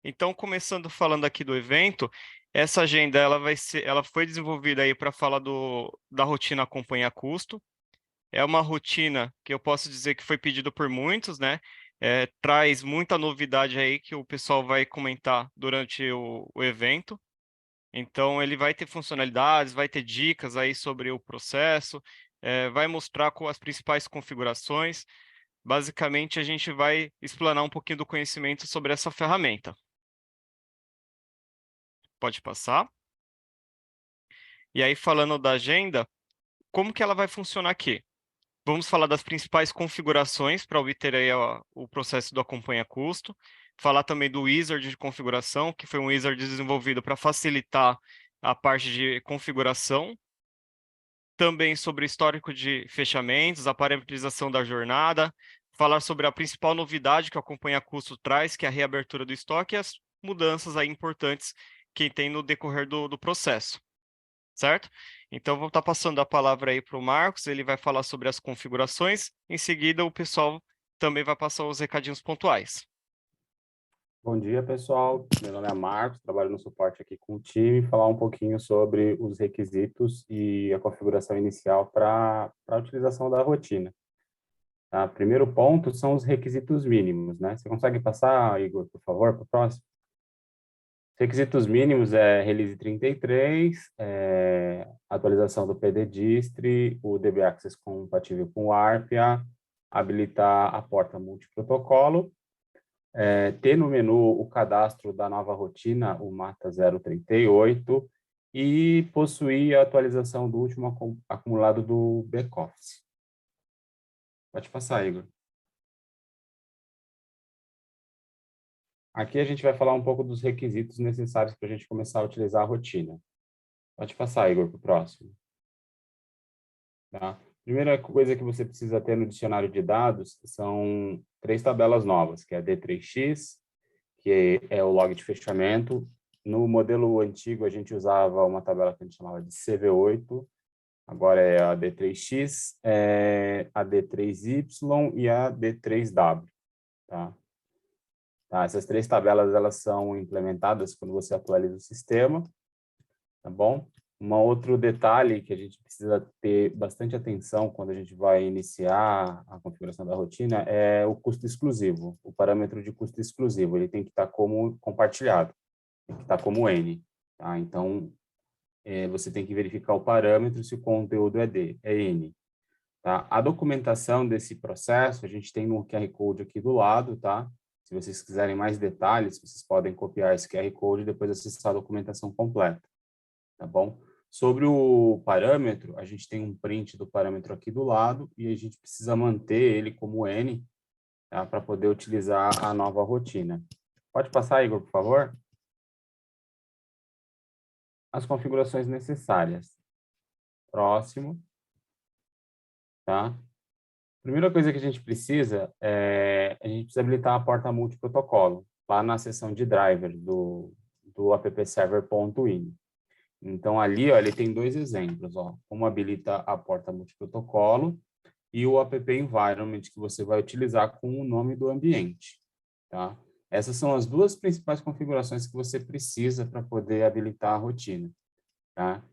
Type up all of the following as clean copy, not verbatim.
Então, começando falando aqui do evento, essa agenda ela foi desenvolvida aí para falar da rotina acompanha custo. É uma rotina que eu posso dizer que foi pedido por muitos, né? Traz muita novidade aí que o pessoal vai comentar durante o evento. Então, ele vai ter funcionalidades, vai ter dicas aí sobre o processo, vai mostrar com as principais configurações. Basicamente, a gente vai explanar um pouquinho do conhecimento sobre essa ferramenta. Pode passar. E aí, falando da agenda, como que ela vai funcionar aqui? Vamos falar das principais configurações para obter aí o processo do acompanha custo. Falar também do wizard de configuração, que foi um wizard desenvolvido para facilitar a parte de configuração. Também sobre o histórico de fechamentos, a parametrização da jornada. Falar sobre a principal novidade que o acompanha custo traz, que é a reabertura do estoque e as mudanças aí importantes que tem no decorrer do processo. Certo? Então, vou estar passando a palavra aí para o Marcos, ele vai falar sobre as configurações, em seguida o pessoal também vai passar os recadinhos pontuais. Bom dia, pessoal. Meu nome é Marcos, trabalho no suporte aqui com o time, falar um pouquinho sobre os requisitos e a configuração inicial para a utilização da rotina. Tá? Primeiro ponto são os requisitos mínimos, né? Você consegue passar, Igor, por favor, para o próximo? Requisitos mínimos é Release 33, atualização do PDDistri, o DB Access compatível com o ARPA, habilitar a porta multiprotocolo, ter no menu o cadastro da nova rotina, o Mata 038, e possuir a atualização do último acumulado do back-office. Pode passar, Igor. Aqui a gente vai falar um pouco dos requisitos necessários para a gente começar a utilizar a rotina. Pode passar, Igor, para o próximo. Tá? Primeira coisa que você precisa ter no dicionário de dados são 3 tabelas novas, que é a D3X, que é o log de fechamento. No modelo antigo, a gente usava uma tabela que a gente chamava de CV8, agora é a D3X, a D3Y e a D3W. Tá? Tá, essas 3 tabelas elas são implementadas quando você atualiza o sistema, tá bom? Um outro detalhe que a gente precisa ter bastante atenção quando a gente vai iniciar a configuração da rotina é o custo exclusivo, o parâmetro de custo exclusivo. Ele tem que estar como compartilhado, tem que estar como N. Tá? Então, você tem que verificar o parâmetro se o conteúdo é N. Tá? A documentação desse processo, a gente tem no QR Code aqui do lado, tá? Se vocês quiserem mais detalhes, vocês podem copiar esse QR Code e depois acessar a documentação completa, tá bom? Sobre o parâmetro, a gente tem um print do parâmetro aqui do lado e a gente precisa manter ele como N, tá? Para poder utilizar a nova rotina. Pode passar, Igor, por favor? As configurações necessárias. Próximo, tá? Primeira coisa que a gente precisa a gente precisa habilitar a porta multiprotocolo, lá na seção de driver do appserver.in. Então, ali, ó, ele tem 2 exemplos, ó, como habilita a porta multiprotocolo e o app environment que você vai utilizar com o nome do ambiente, tá? Essas são as 2 principais configurações que você precisa para poder habilitar a rotina, tá?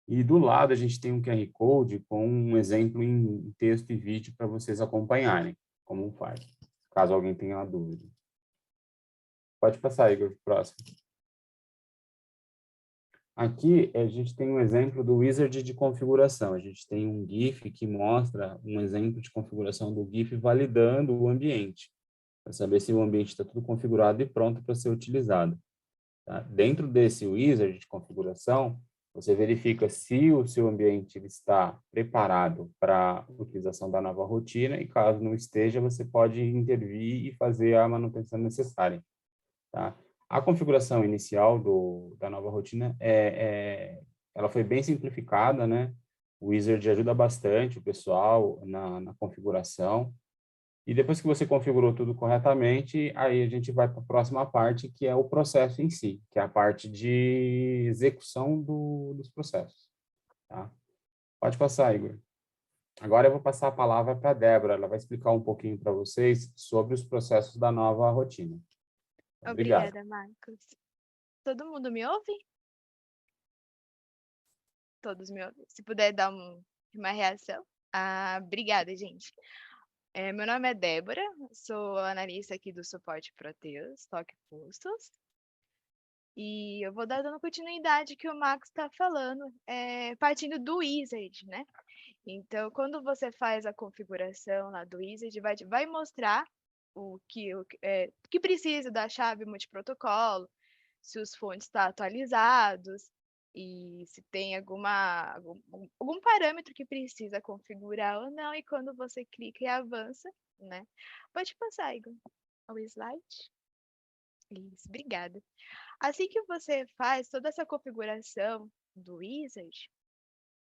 E do lado a gente tem um QR Code com um exemplo em texto e vídeo para vocês acompanharem como faz, caso alguém tenha uma dúvida. Pode passar, Igor, próximo. Aqui a gente tem um exemplo do wizard de configuração. A gente tem um GIF que mostra um exemplo de configuração do GIF validando o ambiente, para saber se o ambiente está tudo configurado e pronto para ser utilizado. Tá? Dentro desse wizard de configuração, você verifica se o seu ambiente ele está preparado para a utilização da nova rotina e caso não esteja, você pode intervir e fazer a manutenção necessária. Tá? A configuração inicial da nova rotina ela foi bem simplificada, né? O Wizard ajuda bastante o pessoal na configuração. E depois que você configurou tudo corretamente, aí a gente vai para a próxima parte, que é o processo em si, que é a parte de execução dos processos. Tá? Pode passar, Igor. Agora eu vou passar a palavra para a Débora, ela vai explicar um pouquinho para vocês sobre os processos da nova rotina. Obrigado. Obrigada, Marcos. Todo mundo me ouve? Todos me ouvem? Se puder dar uma reação. Obrigada, gente. Meu nome é Débora, sou analista aqui do suporte Proteus, estoque custos. E eu vou dando continuidade que o Max está falando, partindo do Wizard, né? Então, quando você faz a configuração lá do Wizard, vai mostrar o que precisa da chave multiprotocolo, se os fontes estão atualizados e se tem algum parâmetro que precisa configurar ou não. E quando você clica e avança, né? Pode passar, Igor, ao slide. Isso, obrigada. Assim que você faz toda essa configuração do Wizard,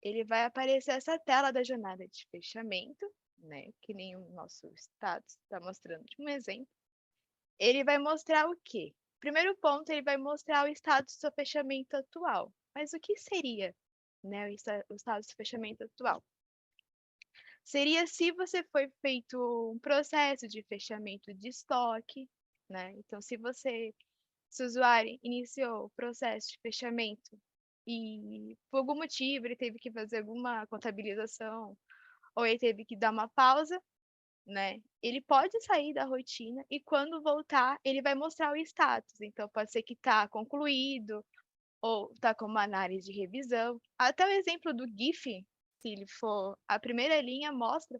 ele vai aparecer essa tela da jornada de fechamento, né? Que nem o nosso status está mostrando de um exemplo. Ele vai mostrar o quê? Primeiro ponto, ele vai mostrar o status do seu fechamento atual. Mas o que seria, né, o status do fechamento atual? Seria se você foi feito um processo de fechamento de estoque, né? Então, se o usuário iniciou o processo de fechamento e por algum motivo ele teve que fazer alguma contabilização ou ele teve que dar uma pausa, né? Ele pode sair da rotina e quando voltar, ele vai mostrar o status. Então, pode ser que está concluído ou está com uma análise de revisão. Até o exemplo do GIF, se ele for a primeira linha, mostra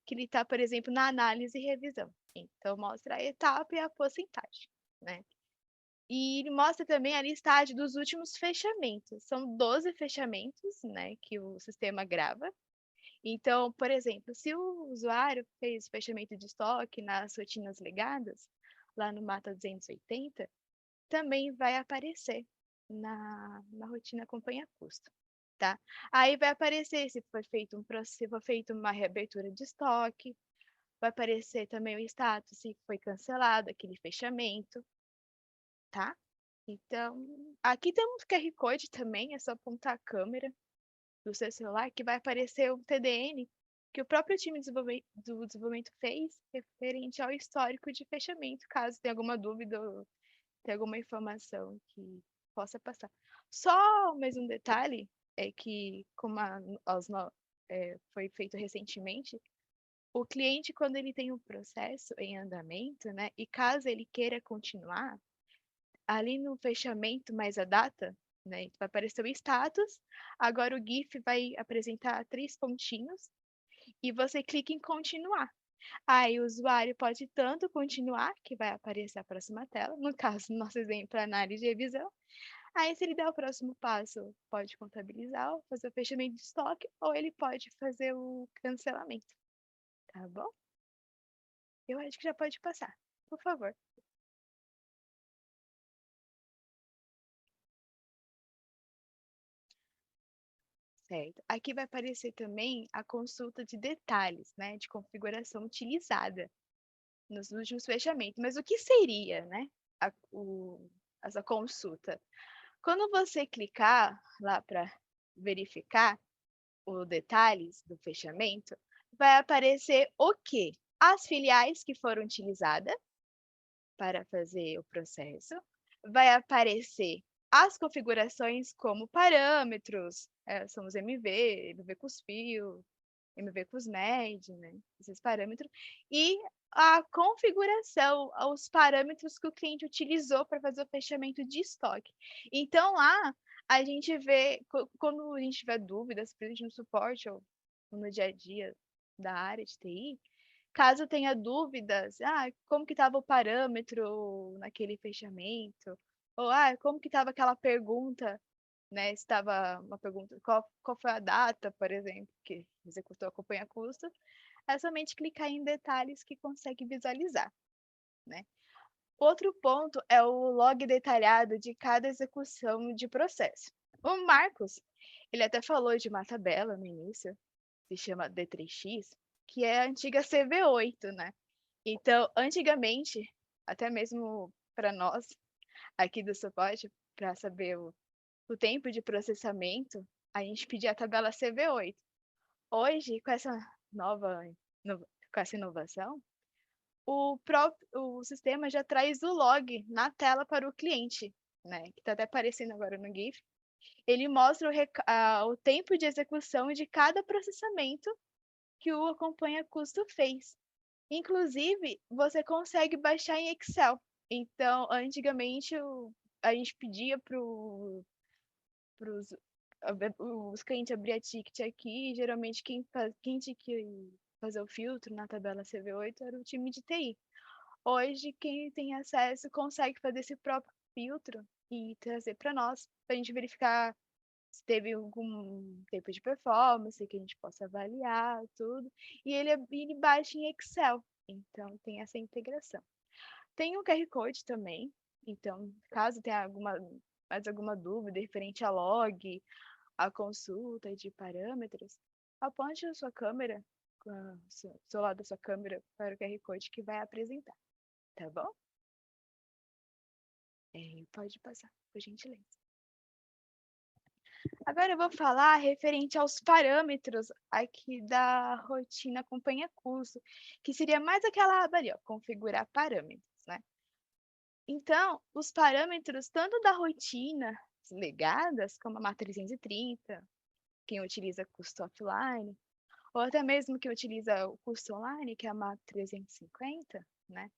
que ele está, por exemplo, na análise e revisão. Então, mostra a etapa e a porcentagem, né? E ele mostra também a listagem dos últimos fechamentos. São 12 fechamentos, né, que o sistema grava. Então, por exemplo, se o usuário fez fechamento de estoque nas rotinas legadas, lá no Mata 280, também vai aparecer na rotina acompanha custo, tá? Aí vai aparecer se foi feito uma reabertura de estoque, vai aparecer também o status se foi cancelado aquele fechamento, tá? Então, aqui tem um QR Code também, é só apontar a câmera do seu celular que vai aparecer o TDN que o próprio time do desenvolvimento fez referente ao histórico de fechamento, caso tenha alguma dúvida ou tenha alguma informação que possa passar. Só mais um detalhe é que, como foi feito recentemente, o cliente, quando ele tem um processo em andamento, né, e caso ele queira continuar, ali no fechamento mais a data, né, vai aparecer o status, agora o GIF vai apresentar 3 pontinhos e você clica em continuar. Aí o usuário pode tanto continuar, que vai aparecer a próxima tela, no caso, no nosso exemplo, análise e revisão. Aí, se ele der o próximo passo, pode contabilizar, fazer o fechamento de estoque, ou ele pode fazer o cancelamento. Tá bom? Eu acho que já pode passar, por favor. Certo. Aqui vai aparecer também a consulta de detalhes, né, de configuração utilizada nos últimos fechamentos. Mas o que seria, né, essa consulta? Quando você clicar lá para verificar os detalhes do fechamento, vai aparecer o quê? As filiais que foram utilizadas para fazer o processo, vai aparecer as configurações como parâmetros, são os MV com os fios, MV com os MED, né? Esses parâmetros, e a configuração, os parâmetros que o cliente utilizou para fazer o fechamento de estoque. Então, lá, a gente vê, quando a gente tiver dúvidas, principalmente no suporte ou no dia a dia da área de TI, caso tenha dúvidas, como que estava o parâmetro naquele fechamento, ou como que estava aquela pergunta, né? Se estava uma pergunta, qual foi a data, por exemplo, que executou acompanha custo, é somente clicar em detalhes que consegue visualizar, né? Outro ponto é o log detalhado de cada execução de processo. O Marcos, ele até falou de uma tabela no início, se chama D3X, que é a antiga CV8, né? Então, antigamente, até mesmo para nós aqui do suporte, para saber o tempo de processamento, a gente pedia a tabela CV8. Hoje, com essa com essa inovação, o sistema já traz o log na tela para o cliente, né? Que está até aparecendo agora no GIF. Ele mostra o tempo de execução de cada processamento que o acompanha custo fez. Inclusive, você consegue baixar em Excel. Então, antigamente, a gente pedia para os clientes abrir a ticket aqui, geralmente quem tinha que fazer o filtro na tabela CV8 era o time de TI. Hoje, quem tem acesso consegue fazer esse próprio filtro e trazer para nós, para a gente verificar se teve algum tempo de performance que a gente possa avaliar, tudo. E ele baixa em Excel, então tem essa integração. Tem o QR Code também, então caso tenha mais alguma dúvida referente a log, a consulta de parâmetros, aponte a sua câmera, seu lado da sua câmera para o QR Code que vai apresentar, tá bom? Pode passar, por gentileza. Agora eu vou falar referente aos parâmetros aqui da rotina acompanha curso, que seria mais aquela aba ali, ó, configurar parâmetros, né? Então, os parâmetros tanto da rotina legadas, como a MAT330, quem utiliza custo offline, ou até mesmo quem utiliza o custo online, que é a MAT350, né?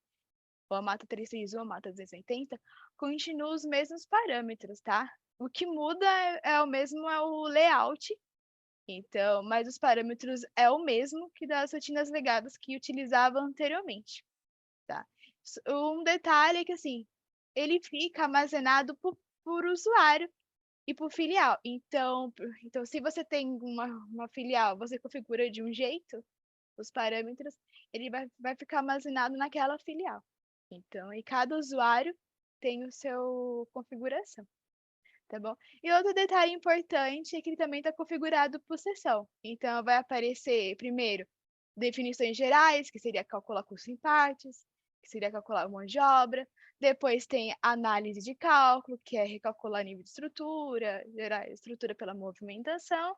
Ou a MAT331, a MAT280, continuam os mesmos parâmetros, tá? O que muda é o layout, então, mas os parâmetros é o mesmo que das rotinas legadas que utilizava anteriormente, tá? Um detalhe é que, assim, ele fica armazenado por usuário e por filial. Então, se você tem uma filial, você configura de um jeito os parâmetros, ele vai ficar armazenado naquela filial. Então, e cada usuário tem o seu configuração, tá bom? E outro detalhe importante é que ele também está configurado por seção. Então, vai aparecer, primeiro, definições gerais, que seria calcular custo em partes, que seria calcular mão de obra. Depois tem análise de cálculo, que é recalcular nível de estrutura, gerar estrutura pela movimentação.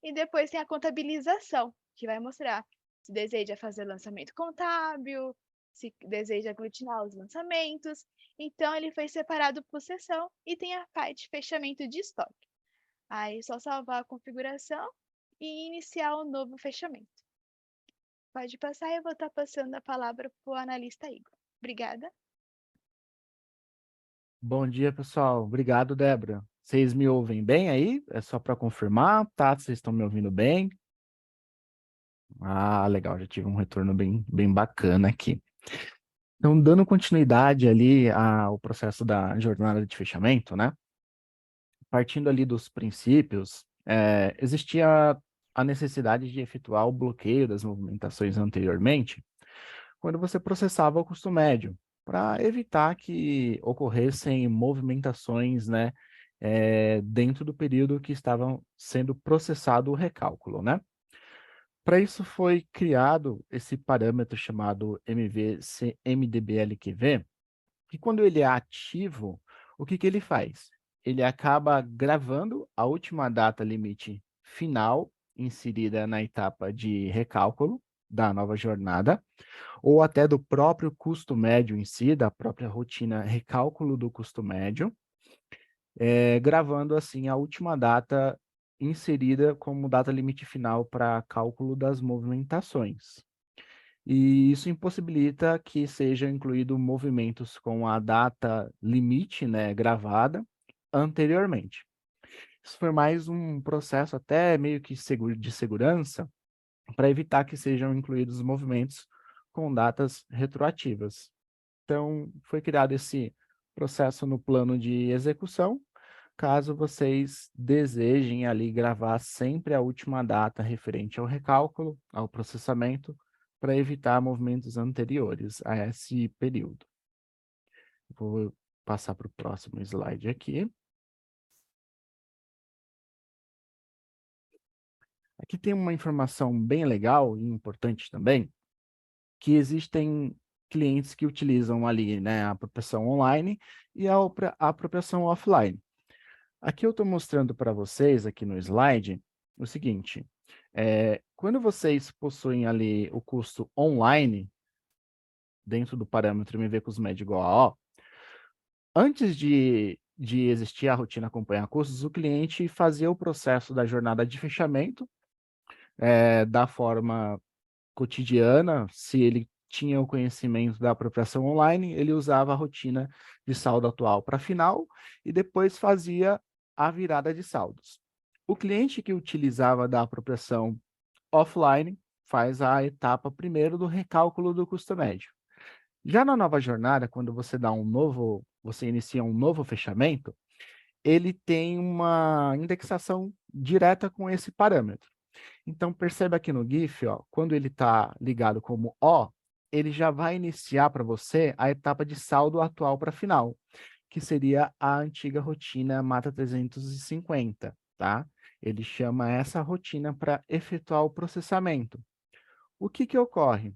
E depois tem a contabilização, que vai mostrar se deseja fazer lançamento contábil, se deseja aglutinar os lançamentos. Então, ele foi separado por seção e tem a parte de fechamento de estoque. Aí, só salvar a configuração e iniciar o novo fechamento. Pode passar, eu vou estar passando a palavra para o analista Igor. Obrigada. Bom dia, pessoal. Obrigado, Débora. Vocês me ouvem bem aí? É só para confirmar, tá? Vocês estão me ouvindo bem? Ah, legal, já tive um retorno bem bacana aqui. Então, dando continuidade ali ao processo da jornada de fechamento, né? Partindo ali dos princípios, existia a necessidade de efetuar o bloqueio das movimentações anteriormente, quando você processava o custo médio, para evitar que ocorressem movimentações, né, dentro do período que estavam sendo processado o recálculo, né? Para isso foi criado esse parâmetro chamado MDBLQV, que quando ele é ativo, o que ele faz? Ele acaba gravando a última data limite final inserida na etapa de recálculo da nova jornada, ou até do próprio custo médio em si, da própria rotina recálculo do custo médio, gravando assim a última data inserida como data limite final para cálculo das movimentações. E isso impossibilita que sejam incluídos movimentos com a data limite, né, gravada anteriormente. Isso foi mais um processo até meio que de segurança para evitar que sejam incluídos movimentos com datas retroativas. Então, foi criado esse processo no plano de execução, caso vocês desejem ali gravar sempre a última data referente ao recálculo, ao processamento, para evitar movimentos anteriores a esse período. Vou passar para o próximo slide aqui. Aqui tem uma informação bem legal e importante também, que existem clientes que utilizam ali, né, a apropriação online e a apropriação offline. Aqui eu estou mostrando para vocês, aqui no slide, o seguinte, quando vocês possuem ali o custo online dentro do parâmetro MV/CUSMED igual a O, antes de existir a rotina acompanhar custos, o cliente fazia o processo da jornada de fechamento da forma cotidiana. Se ele tinha o conhecimento da apropriação online, ele usava a rotina de saldo atual para final e depois fazia a virada de saldos. O cliente que utilizava da apropriação offline faz a etapa primeiro do recálculo do custo médio. Já na nova jornada, quando você inicia um novo fechamento, ele tem uma indexação direta com esse parâmetro. Então, perceba aqui no GIF, ó, quando ele está ligado como O, ele já vai iniciar para você a etapa de saldo atual para final, que seria a antiga rotina Mata 350, tá? Ele chama essa rotina para efetuar o processamento. O que ocorre?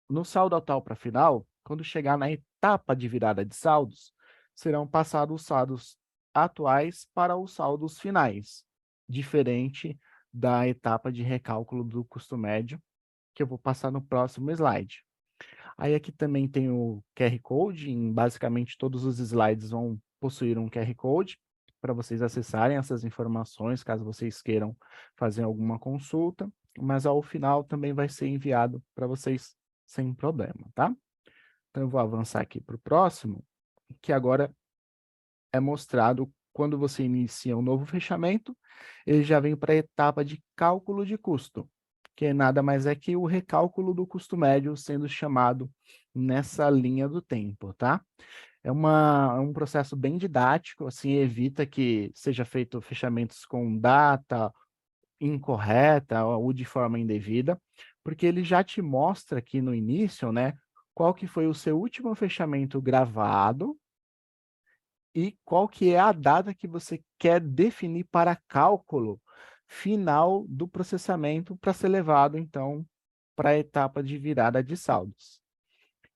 No saldo atual para final, quando chegar na etapa de virada de saldos, serão passados os saldos atuais para os saldos finais, diferente da etapa de recálculo do custo médio, que eu vou passar no próximo slide. Aí aqui também tem o QR Code, basicamente todos os slides vão possuir um QR Code para vocês acessarem essas informações, caso vocês queiram fazer alguma consulta, mas ao final também vai ser enviado para vocês sem problema, tá? Então eu vou avançar aqui para o próximo, que agora é mostrado quando você inicia um novo fechamento, ele já vem para a etapa de cálculo de custo, que nada mais é que o recálculo do custo médio sendo chamado nessa linha do tempo, tá? É um processo bem didático, assim, evita que seja feito fechamentos com data incorreta ou de forma indevida, porque ele já te mostra aqui no início, né, qual que foi o seu último fechamento gravado e qual que é a data que você quer definir para cálculo final do processamento para ser levado, então, para a etapa de virada de saldos.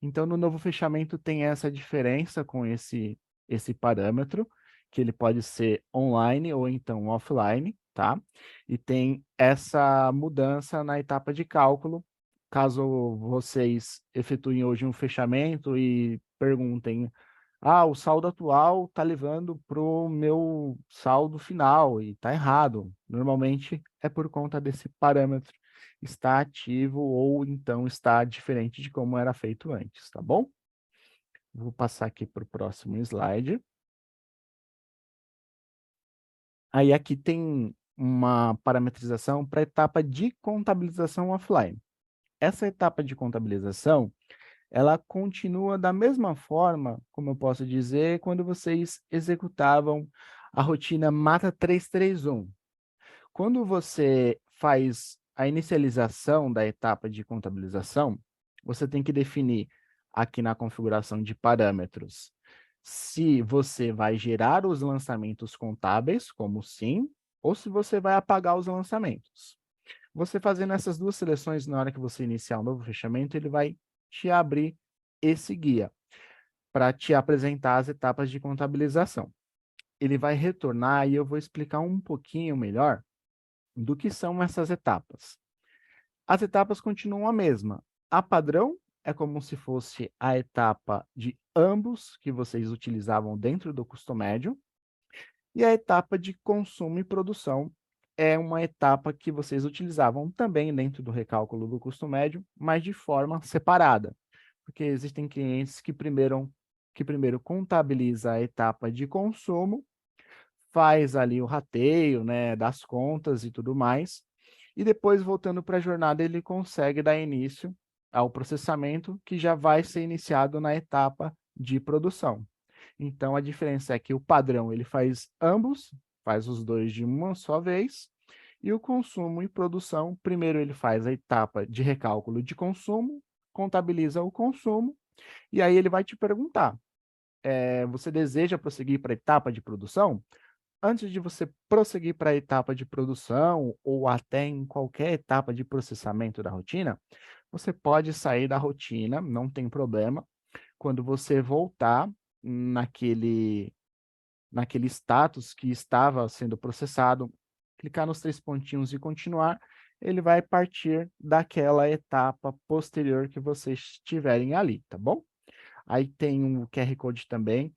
Então, no novo fechamento tem essa diferença com esse parâmetro, que ele pode ser online ou então offline, tá? E tem essa mudança na etapa de cálculo. Caso vocês efetuem hoje um fechamento e perguntem, o saldo atual está levando para o meu saldo final e está errado. Normalmente é por conta desse parâmetro está ativo ou então está diferente de como era feito antes, tá bom? Vou passar aqui para o próximo slide. Aí aqui tem uma parametrização para a etapa de contabilização offline. Essa etapa de contabilização, ela continua da mesma forma, como eu posso dizer, quando vocês executavam a rotina Mata 331. Quando você faz a inicialização da etapa de contabilização, você tem que definir aqui na configuração de parâmetros se você vai gerar os lançamentos contábeis, como sim, ou se você vai apagar os lançamentos. Você fazendo essas duas seleções na hora que você iniciar um novo fechamento, ele vai te abrir esse guia para te apresentar as etapas de contabilização. Ele vai retornar e eu vou explicar um pouquinho melhor do que são essas etapas. As etapas continuam a mesma. A padrão é como se fosse a etapa de ambos que vocês utilizavam dentro do custo médio, e a etapa de consumo e produção é uma etapa que vocês utilizavam também dentro do recálculo do custo médio, mas de forma separada, porque existem clientes que primeiro contabiliza a etapa de consumo, faz ali o rateio, né, das contas e tudo mais, e depois, voltando para a jornada, ele consegue dar início ao processamento, que já vai ser iniciado na etapa de produção. Então, a diferença é que o padrão ele faz ambos, faz os dois de uma só vez, e o consumo e produção, primeiro ele faz a etapa de recálculo de consumo, contabiliza o consumo, e aí ele vai te perguntar, você deseja prosseguir para a etapa de produção? Antes de você prosseguir para a etapa de produção ou até em qualquer etapa de processamento da rotina, você pode sair da rotina, não tem problema. Quando você voltar naquele status que estava sendo processado, clicar nos 3 pontinhos e continuar, ele vai partir daquela etapa posterior que vocês tiverem ali, tá bom? Aí tem um QR Code também,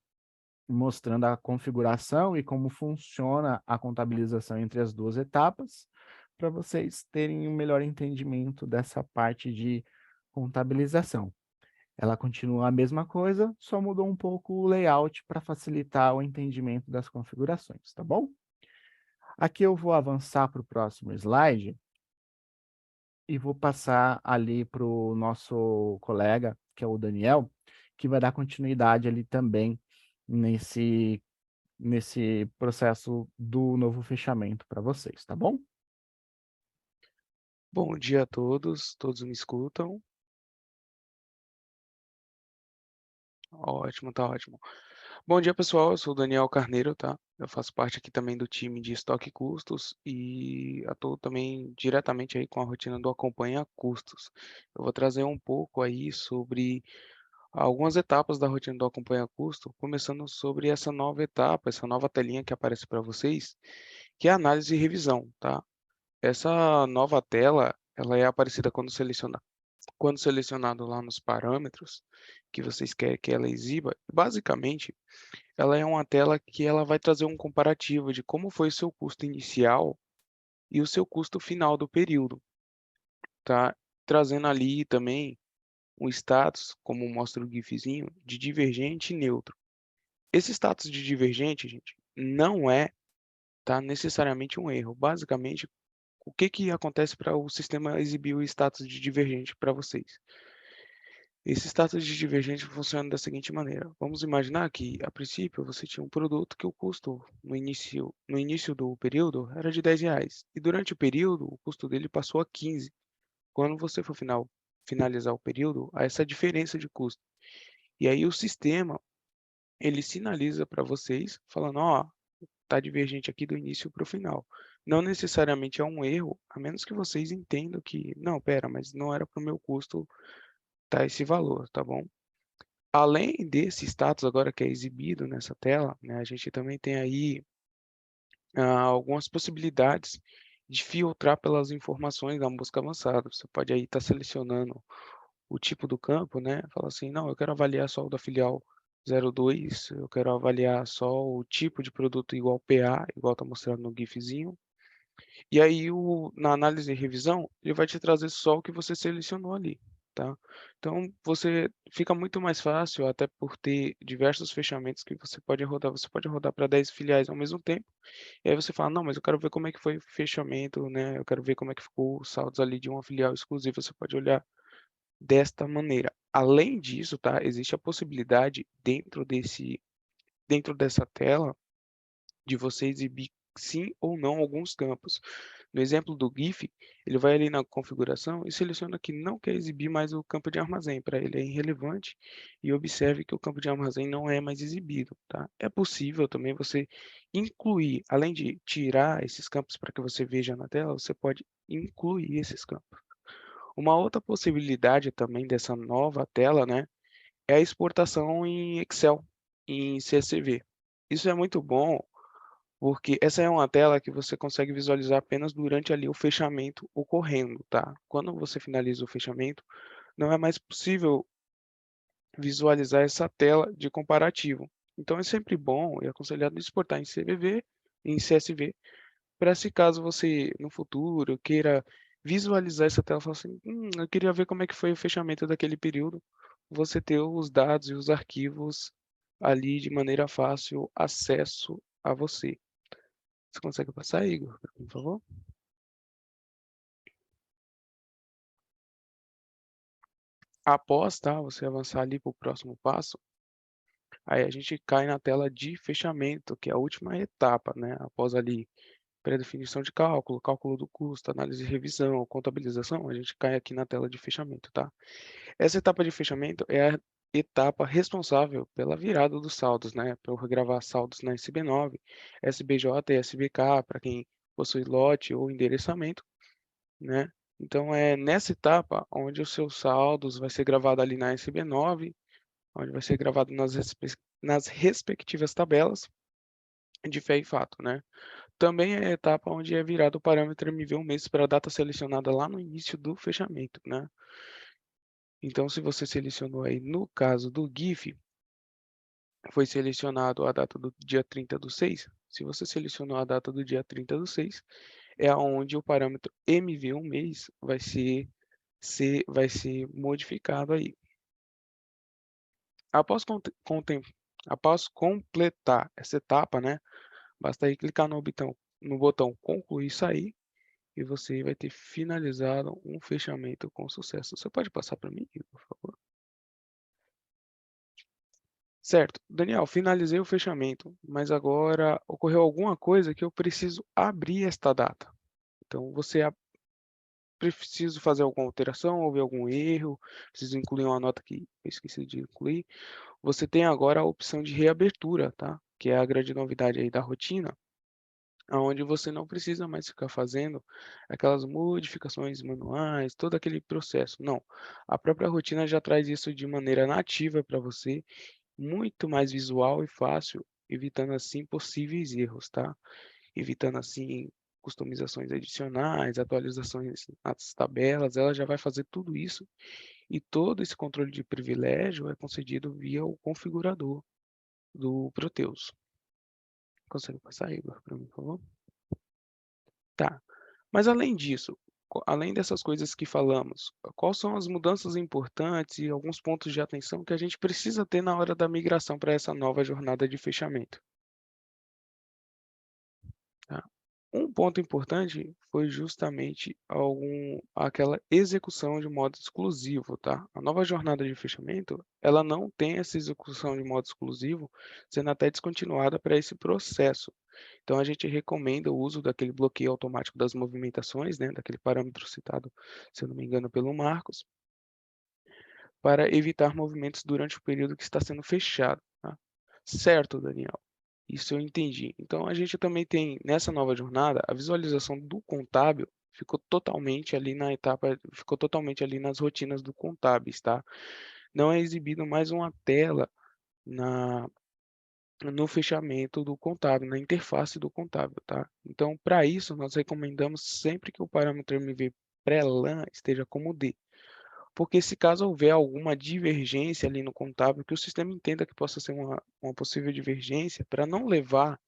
mostrando a configuração e como funciona a contabilização entre as duas etapas, para vocês terem um melhor entendimento dessa parte de contabilização. Ela continua a mesma coisa, só mudou um pouco o layout para facilitar o entendimento das configurações, tá bom? Aqui eu vou avançar para o próximo slide e vou passar ali para o nosso colega, que é o Daniel, que vai dar continuidade ali também nesse processo do novo fechamento para vocês, tá bom? Bom dia a todos me escutam? Ótimo, tá ótimo. Bom dia, pessoal, eu sou o Daniel Carneiro, tá? Eu faço parte aqui também do time de estoque e custos e atuo também diretamente aí com a rotina do Acompanha Custos. Eu vou trazer um pouco aí sobre algumas etapas da rotina do Acompanha Custo, começando sobre essa nova etapa, essa nova telinha que aparece para vocês, que é a análise e revisão, tá? Essa nova tela, ela é aparecida quando selecionado lá nos parâmetros que vocês querem que ela exiba. Basicamente, ela é uma tela que ela vai trazer um comparativo de como foi o seu custo inicial e o seu custo final do período, tá? Trazendo ali também um status, como mostra o gifzinho, de divergente e neutro. Esse status de divergente, gente, não é, tá, necessariamente um erro. Basicamente, o que acontece para o sistema exibir o status de divergente para vocês? Esse status de divergente funciona da seguinte maneira. Vamos imaginar que, a princípio, você tinha um produto que o custo no início do período era de R$10. E durante o período, o custo dele passou a 15. Quando você for finalizar o período, há essa diferença de custo. E aí o sistema, ele sinaliza para vocês, falando, ó, tá divergente aqui do início para o final. Não necessariamente é um erro, a menos que vocês entendam que, não, pera, mas não era para o meu custo tá esse valor, tá bom? Além desse status agora que é exibido nessa tela, né, a gente também tem aí algumas possibilidades de filtrar pelas informações da busca avançada. Você pode aí estar selecionando o tipo do campo, né? Fala assim, não, eu quero avaliar só o da filial 02, eu quero avaliar só o tipo de produto igual PA, igual está mostrando no gifzinho. E aí, na análise e revisão, ele vai te trazer só o que você selecionou ali, tá? Então, fica muito mais fácil, até por ter diversos fechamentos que você pode rodar. Você pode rodar para 10 filiais ao mesmo tempo. E aí você fala, não, mas eu quero ver como é que foi o fechamento, né? Eu quero ver como é que ficou os saldos ali de uma filial exclusiva. Você pode olhar desta maneira. Além disso, tá? Existe a possibilidade dentro dessa tela de você exibir sim ou não alguns campos. No exemplo do GIF, ele vai ali na configuração e seleciona que não quer exibir mais o campo de armazém, para ele é irrelevante, e observe que o campo de armazém não é mais exibido, tá? É possível também você incluir, além de tirar esses campos para que você veja na tela, você pode incluir esses campos. Uma outra possibilidade também dessa nova tela, né, é a exportação em Excel, em CSV. Isso é muito bom porque essa é uma tela que você consegue visualizar apenas durante ali o fechamento ocorrendo, tá? Quando você finaliza o fechamento, não é mais possível visualizar essa tela de comparativo. Então é sempre bom e aconselhado exportar em CVV, em CSV, para se caso você no futuro queira visualizar essa tela, falar assim, eu queria ver como é que foi o fechamento daquele período, você ter os dados e os arquivos ali de maneira fácil acesso a você. Você consegue passar, Igor, por favor? Após, tá, você avançar ali para o próximo passo, aí a gente cai na tela de fechamento, que é a última etapa, né? Após ali pré-definição de cálculo, cálculo do custo, análise e revisão, contabilização, a gente cai aqui na tela de fechamento, tá? Essa etapa de fechamento é a etapa responsável pela virada dos saldos, né? Para eu regravar saldos na SB9, SBJ e SBK, para quem possui lote ou endereçamento, né? Então é nessa etapa onde os seus saldos vai ser gravado ali na SB9, onde vai ser gravado nas respectivas tabelas de fé e fato, né? também é a etapa onde é virado o parâmetro MV um mês para a data selecionada lá no início do fechamento, né? Então, se você selecionou aí, no caso do GIF, foi selecionado a data do dia 30/6. Se você selecionou a data do dia 30/6, é onde o parâmetro MV um mês vai ser modificado aí. Após completar essa etapa, né, basta aí clicar no botão concluir e sair, e você vai ter finalizado um fechamento com sucesso. Você pode passar para mim, por favor? Certo, Daniel, finalizei o fechamento, mas agora ocorreu alguma coisa que eu preciso abrir esta data. Então, preciso fazer alguma alteração, houve algum erro, preciso incluir uma nota que eu esqueci de incluir. Você tem agora a opção de reabertura, tá? Que é a grande novidade aí da rotina, onde você não precisa mais ficar fazendo aquelas modificações manuais, todo aquele processo. Não, a própria rotina já traz isso de maneira nativa para você, muito mais visual e fácil, evitando assim possíveis erros, tá? Evitando assim customizações adicionais, atualizações nas tabelas, ela já vai fazer tudo isso e todo esse controle de privilégio é concedido via o configurador do Proteus. Consegue passar, Igor, para mim, por favor? Tá. Mas além disso, além dessas coisas que falamos, quais são as mudanças importantes e alguns pontos de atenção que a gente precisa ter na hora da migração para essa nova jornada de fechamento? Tá? Um ponto importante foi justamente aquela execução de modo exclusivo, tá? A nova jornada de fechamento, ela não tem essa execução de modo exclusivo, sendo até descontinuada para esse processo. Então, a gente recomenda o uso daquele bloqueio automático das movimentações, né? Daquele parâmetro citado, se eu não me engano, pelo Marcos, para evitar movimentos durante o período que está sendo fechado, tá? Certo, Daniel. Isso eu entendi. Então, a gente também tem, nessa nova jornada, a visualização do contábil ficou totalmente ali nas rotinas do contábeis, tá? Não é exibido mais uma tela na, no fechamento do contábil, na interface do contábil, tá? Então, para isso, nós recomendamos sempre que o parâmetro MV pré-LAN esteja como D. Porque se caso houver alguma divergência ali no contábil, que o sistema entenda que possa ser uma possível divergência, para não levar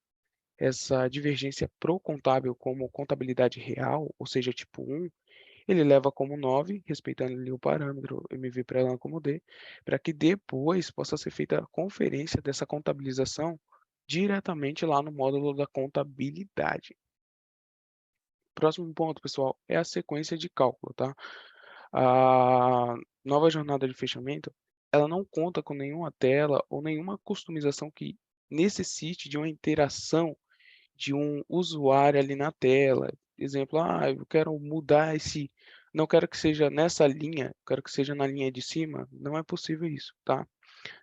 essa divergência para o contábil como contabilidade real, ou seja, tipo 1, ele leva como 9, respeitando ali o parâmetro MV pré-LAN como D, para que depois possa ser feita a conferência dessa contabilização diretamente lá no módulo da contabilidade. Próximo ponto, pessoal, é a sequência de cálculo, tá? A nova jornada de fechamento, ela não conta com nenhuma tela ou nenhuma customização que necessite de uma interação de um usuário ali na tela. Exemplo, eu quero mudar não quero que seja nessa linha, quero que seja na linha de cima. Não é possível isso, tá?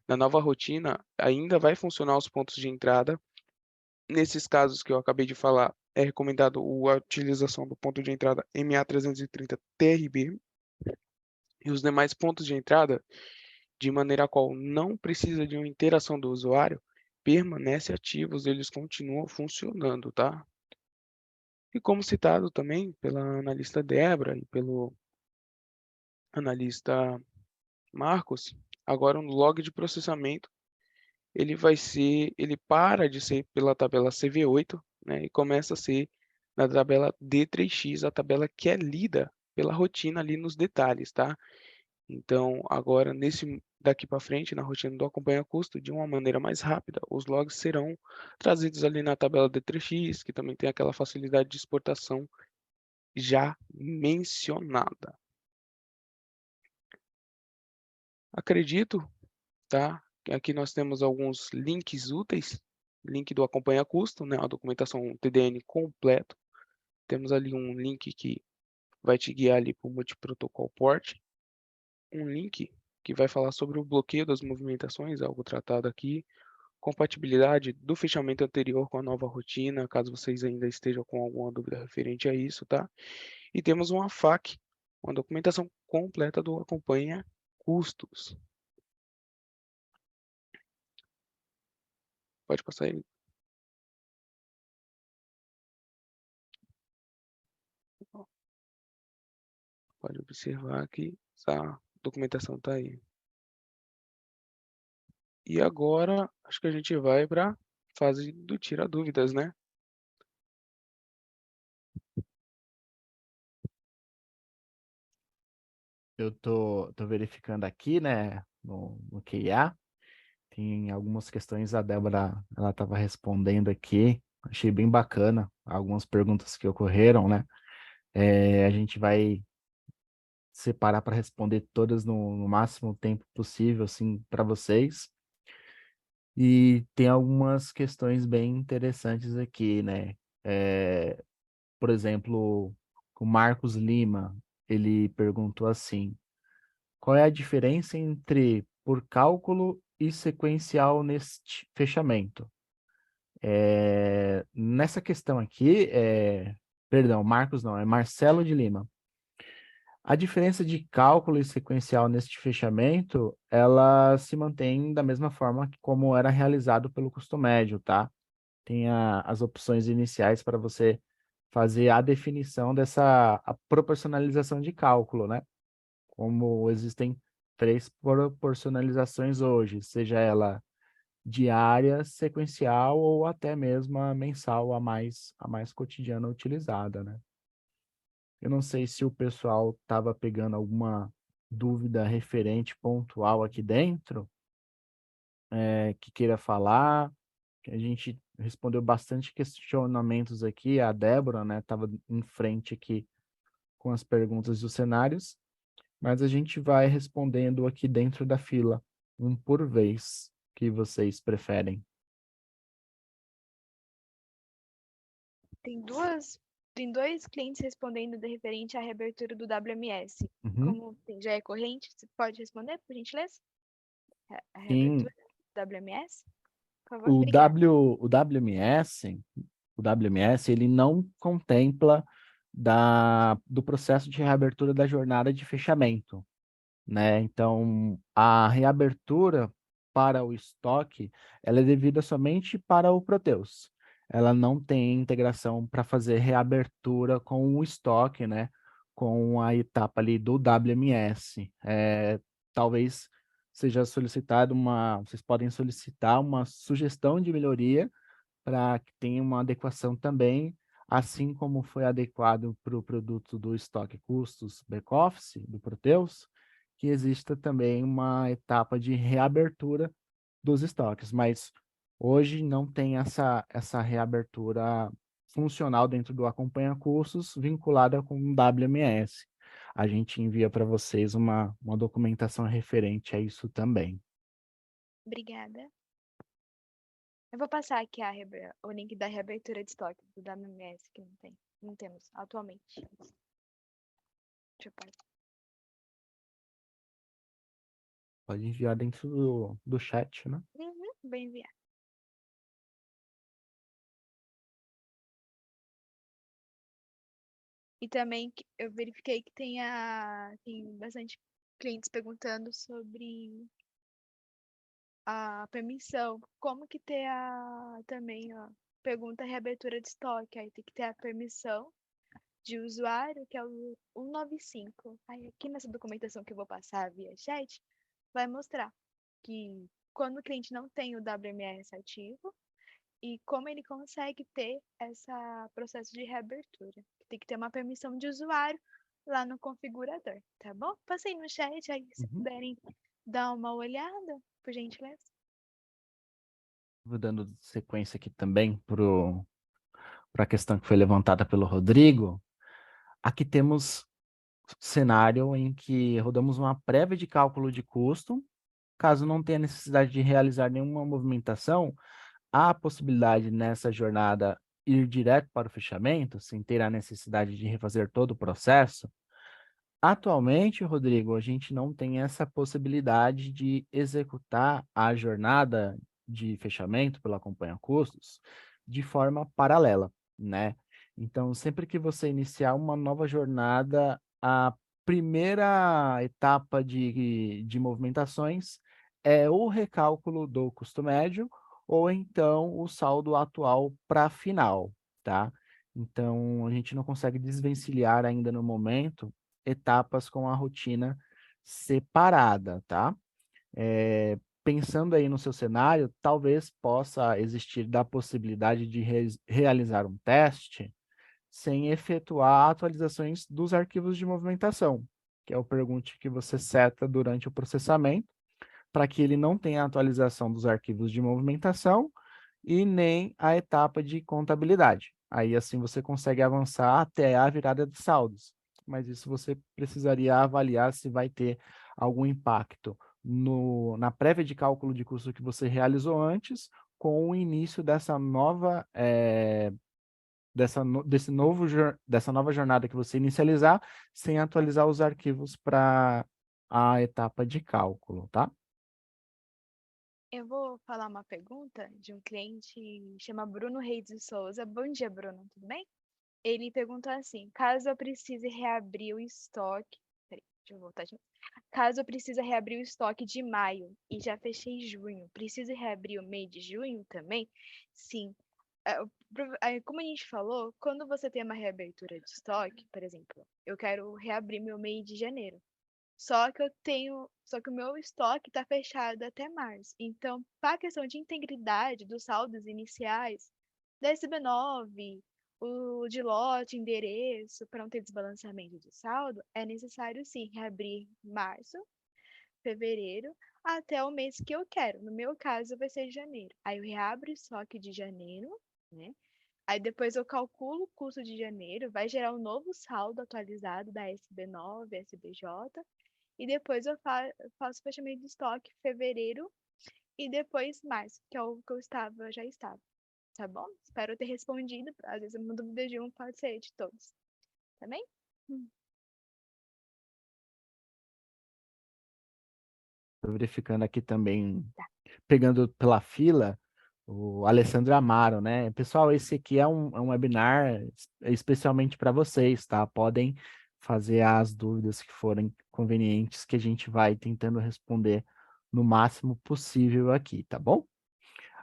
Na nova rotina, ainda vai funcionar os pontos de entrada. Nesses casos que eu acabei de falar, é recomendado a utilização do ponto de entrada MA330 TRB e os demais pontos de entrada, de maneira a qual não precisa de uma interação do usuário, permanecem ativos, eles continuam funcionando, tá? E como citado também pela analista Débora e pelo analista Marcos, agora no log de processamento, ele para de ser pela tabela CV8, né, e começa a ser na tabela D3X, a tabela que é lida pela rotina ali nos detalhes, tá? Então, agora, daqui para frente, na rotina do acompanha custo, de uma maneira mais rápida, os logs serão trazidos ali na tabela D3X, que também tem aquela facilidade de exportação já mencionada. Acredito, tá? Que aqui nós temos alguns links úteis, link do acompanha custo, né? A documentação TDN completo. Temos ali um link que vai te guiar ali para o multiprotocol port, um link que vai falar sobre o bloqueio das movimentações, algo tratado aqui, compatibilidade do fechamento anterior com a nova rotina, caso vocês ainda estejam com alguma dúvida referente a isso, tá? E temos uma FAQ, uma documentação completa do acompanha custos. Pode passar aí. Ó, pode observar que a documentação está aí. E agora, acho que a gente vai para a fase do tira dúvidas, né? Eu tô verificando aqui, né, no QIA. Tem algumas questões, a Débora, ela estava respondendo aqui. Achei bem bacana algumas perguntas que ocorreram, né? A gente vai separar para responder todas no máximo tempo possível, assim, para vocês. E tem algumas questões bem interessantes aqui, né? Por exemplo, o Marcos Lima, ele perguntou assim: qual é a diferença entre por cálculo e sequencial neste fechamento? Nessa questão aqui, perdão, Marcos não, é Marcelo de Lima. A diferença de cálculo e sequencial neste fechamento, ela se mantém da mesma forma que como era realizado pelo custo médio, tá? Tem as opções iniciais para você fazer a definição dessa a proporcionalização de cálculo, né? Como existem 3 proporcionalizações hoje, seja ela diária, sequencial ou até mesmo a mensal, a mais cotidiana utilizada, né? Eu não sei se o pessoal estava pegando alguma dúvida referente pontual aqui dentro, que queira falar, que a gente respondeu bastante questionamentos aqui, a Débora, né, estava em frente aqui com as perguntas dos cenários, mas a gente vai respondendo aqui dentro da fila, um por vez, que vocês preferem. Tem dois clientes respondendo de referente à reabertura do WMS. Uhum. Como já é corrente, você pode responder, por gentileza? A Sim, reabertura do WMS? Por favor, o obrigada. o WMS, ele não contempla do processo de reabertura da jornada de fechamento, né? Então, a reabertura para o estoque, ela é devida somente para o Proteus. Ela não tem integração para fazer reabertura com o estoque, né? Com a etapa ali do WMS. Talvez seja solicitado vocês podem solicitar uma sugestão de melhoria para que tenha uma adequação também, assim como foi adequado para o produto do estoque custos back-office, do Proteus, que exista também uma etapa de reabertura dos estoques, mas hoje não tem essa reabertura funcional dentro do Acompanha Cursos vinculada com o WMS. A gente envia para vocês uma documentação referente a isso também. Obrigada. Eu vou passar aqui o link da reabertura de estoque do WMS, que não temos atualmente. Deixa eu passar. Pode enviar dentro do chat, né? Vou enviar. E também eu verifiquei que tem bastante clientes perguntando sobre a permissão. Como que ter também a pergunta reabertura de estoque? Aí tem que ter a permissão de usuário, que é o 195. Aí aqui nessa documentação que eu vou passar via chat, vai mostrar que quando o cliente não tem o WMS ativo e como ele consegue ter esse processo de reabertura. Tem que ter uma permissão de usuário lá no configurador, tá bom? Passei no chat, aí se puderem dar uma olhada, por gentileza. Vou dando sequência aqui também para a questão que foi levantada pelo Rodrigo. Aqui temos cenário em que rodamos uma prévia de cálculo de custo. Caso não tenha necessidade de realizar nenhuma movimentação, há a possibilidade nessa jornada ir direto para o fechamento, sem ter a necessidade de refazer todo o processo. Atualmente, Rodrigo, a gente não tem essa possibilidade de executar a jornada de fechamento pela Acompanha Custos de forma paralela, né? Então, sempre que você iniciar uma nova jornada, a primeira etapa de movimentações é o recálculo do custo médio ou então o saldo atual para final, tá? Então, a gente não consegue desvencilhar ainda no momento etapas com a rotina separada, tá? Pensando aí no seu cenário, talvez possa existir da possibilidade de realizar um teste sem efetuar atualizações dos arquivos de movimentação, que é o pergunte que você seta durante o processamento, para que ele não tenha atualização dos arquivos de movimentação e nem a etapa de contabilidade. Aí assim você consegue avançar até a virada de saldos, mas isso você precisaria avaliar se vai ter algum impacto na prévia de cálculo de custo que você realizou antes, com o início dessa nova dessa nova jornada que você inicializar, sem atualizar os arquivos para a etapa de cálculo, tá? Eu vou falar uma pergunta de um cliente, chama Bruno Reis de Souza. Bom dia, Bruno, tudo bem? Ele perguntou assim: caso eu precise reabrir o estoque. Peraí, deixa eu voltar de novo. Caso eu precise reabrir o estoque de maio e já fechei junho, preciso reabrir o mês de junho também? Sim. Como a gente falou, quando você tem uma reabertura de estoque, por exemplo, eu quero reabrir meu mês de janeiro. Só que o meu estoque está fechado até março. Então, para a questão de integridade dos saldos iniciais, da SB9, o de lote, endereço, para não ter desbalanceamento de saldo, é necessário sim reabrir março, fevereiro, até o mês que eu quero. No meu caso, vai ser janeiro. Aí eu reabro o estoque de janeiro, né? Aí depois eu calculo o custo de janeiro, vai gerar um novo saldo atualizado da SB9, SBJ, e depois eu faço fechamento de estoque fevereiro e depois março, que é o que já estava. Tá bom? Espero ter respondido. Às vezes uma dúvida de um pode ser de todos. Tá bem? Tô verificando aqui também, pegando pela fila, o Alessandro Amaro, né? Pessoal, esse aqui é um webinar especialmente para vocês, tá? Podem fazer as dúvidas que forem convenientes, que a gente vai tentando responder no máximo possível aqui, tá bom?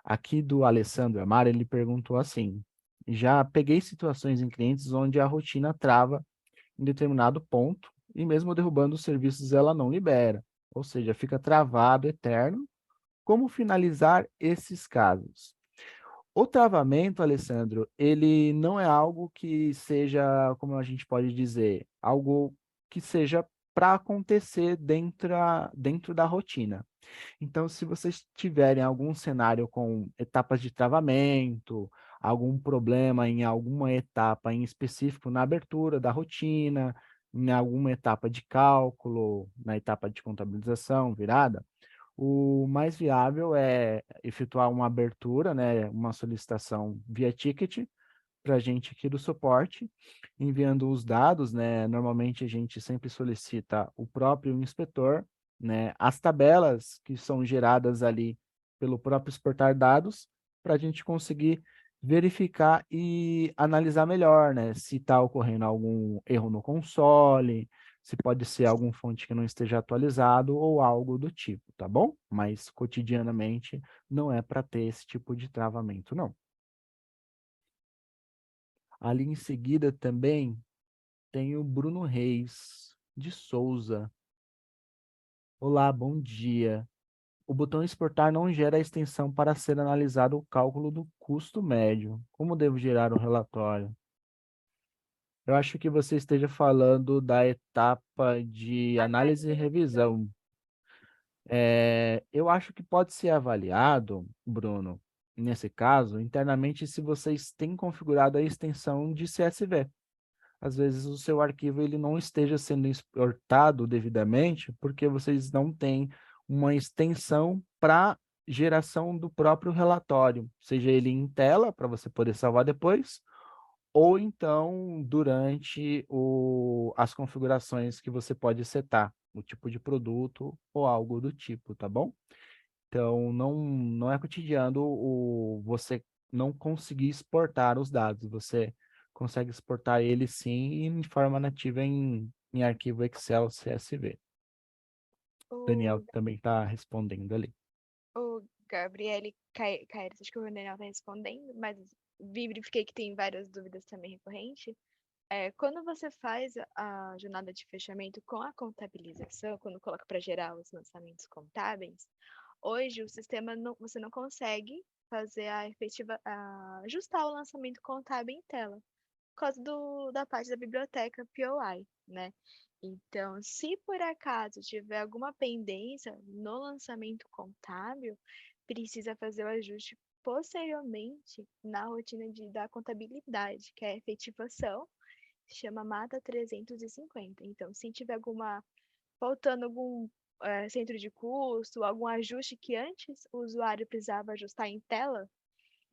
Aqui do Alessandro Amaro, ele perguntou assim: já peguei situações em clientes onde a rotina trava em determinado ponto e mesmo derrubando os serviços ela não libera, ou seja, fica travado eterno. Como finalizar esses casos? O travamento, Alessandro, ele não é algo que seja, como a gente pode dizer, algo que seja para acontecer dentro da rotina. Então, se vocês tiverem algum cenário com etapas de travamento, algum problema em alguma etapa em específico na abertura da rotina, em alguma etapa de cálculo, na etapa de contabilização, virada, o mais viável é efetuar uma abertura, né, uma solicitação via ticket para a gente aqui do suporte, enviando os dados, né? Normalmente a gente sempre solicita o próprio inspetor, né? As tabelas que são geradas ali pelo próprio exportar dados, para a gente conseguir verificar e analisar melhor, né? Se está ocorrendo algum erro no console, se pode ser alguma fonte que não esteja atualizado ou algo do tipo, tá bom? Mas cotidianamente não é para ter esse tipo de travamento, não. Ali em seguida também tem o Bruno Reis de Souza. Olá, bom dia. O botão exportar não gera a extensão para ser analisado o cálculo do custo médio. Como devo gerar um relatório? Eu acho que você esteja falando da etapa de análise e revisão. Eu acho que pode ser avaliado, Bruno, nesse caso, internamente, se vocês têm configurado a extensão de CSV. Às vezes o seu arquivo ele não esteja sendo exportado devidamente porque vocês não têm uma extensão para geração do próprio relatório, seja ele em tela para você poder salvar depois, ou então durante as configurações que você pode setar, o tipo de produto ou algo do tipo, tá bom? Então, não é cotidiano você não conseguir exportar os dados. Você consegue exportar eles sim em forma nativa em arquivo Excel CSV. Daniel O, também está respondendo ali. o Gabriele Caires, acho que o Daniel está respondendo, mas verifiquei que tem várias dúvidas também recorrentes. Quando você faz a jornada de fechamento com a contabilização, quando coloca para gerar os lançamentos contábeis, hoje o sistema você não consegue fazer ajustar o lançamento contábil em tela, por causa da parte da biblioteca POI, né? Então, se por acaso tiver alguma pendência no lançamento contábil, precisa fazer o ajuste posteriormente na rotina da contabilidade, que é a efetivação, chama Mata 350. Então, se tiver faltando algum centro de custo, algum ajuste que antes o usuário precisava ajustar em tela,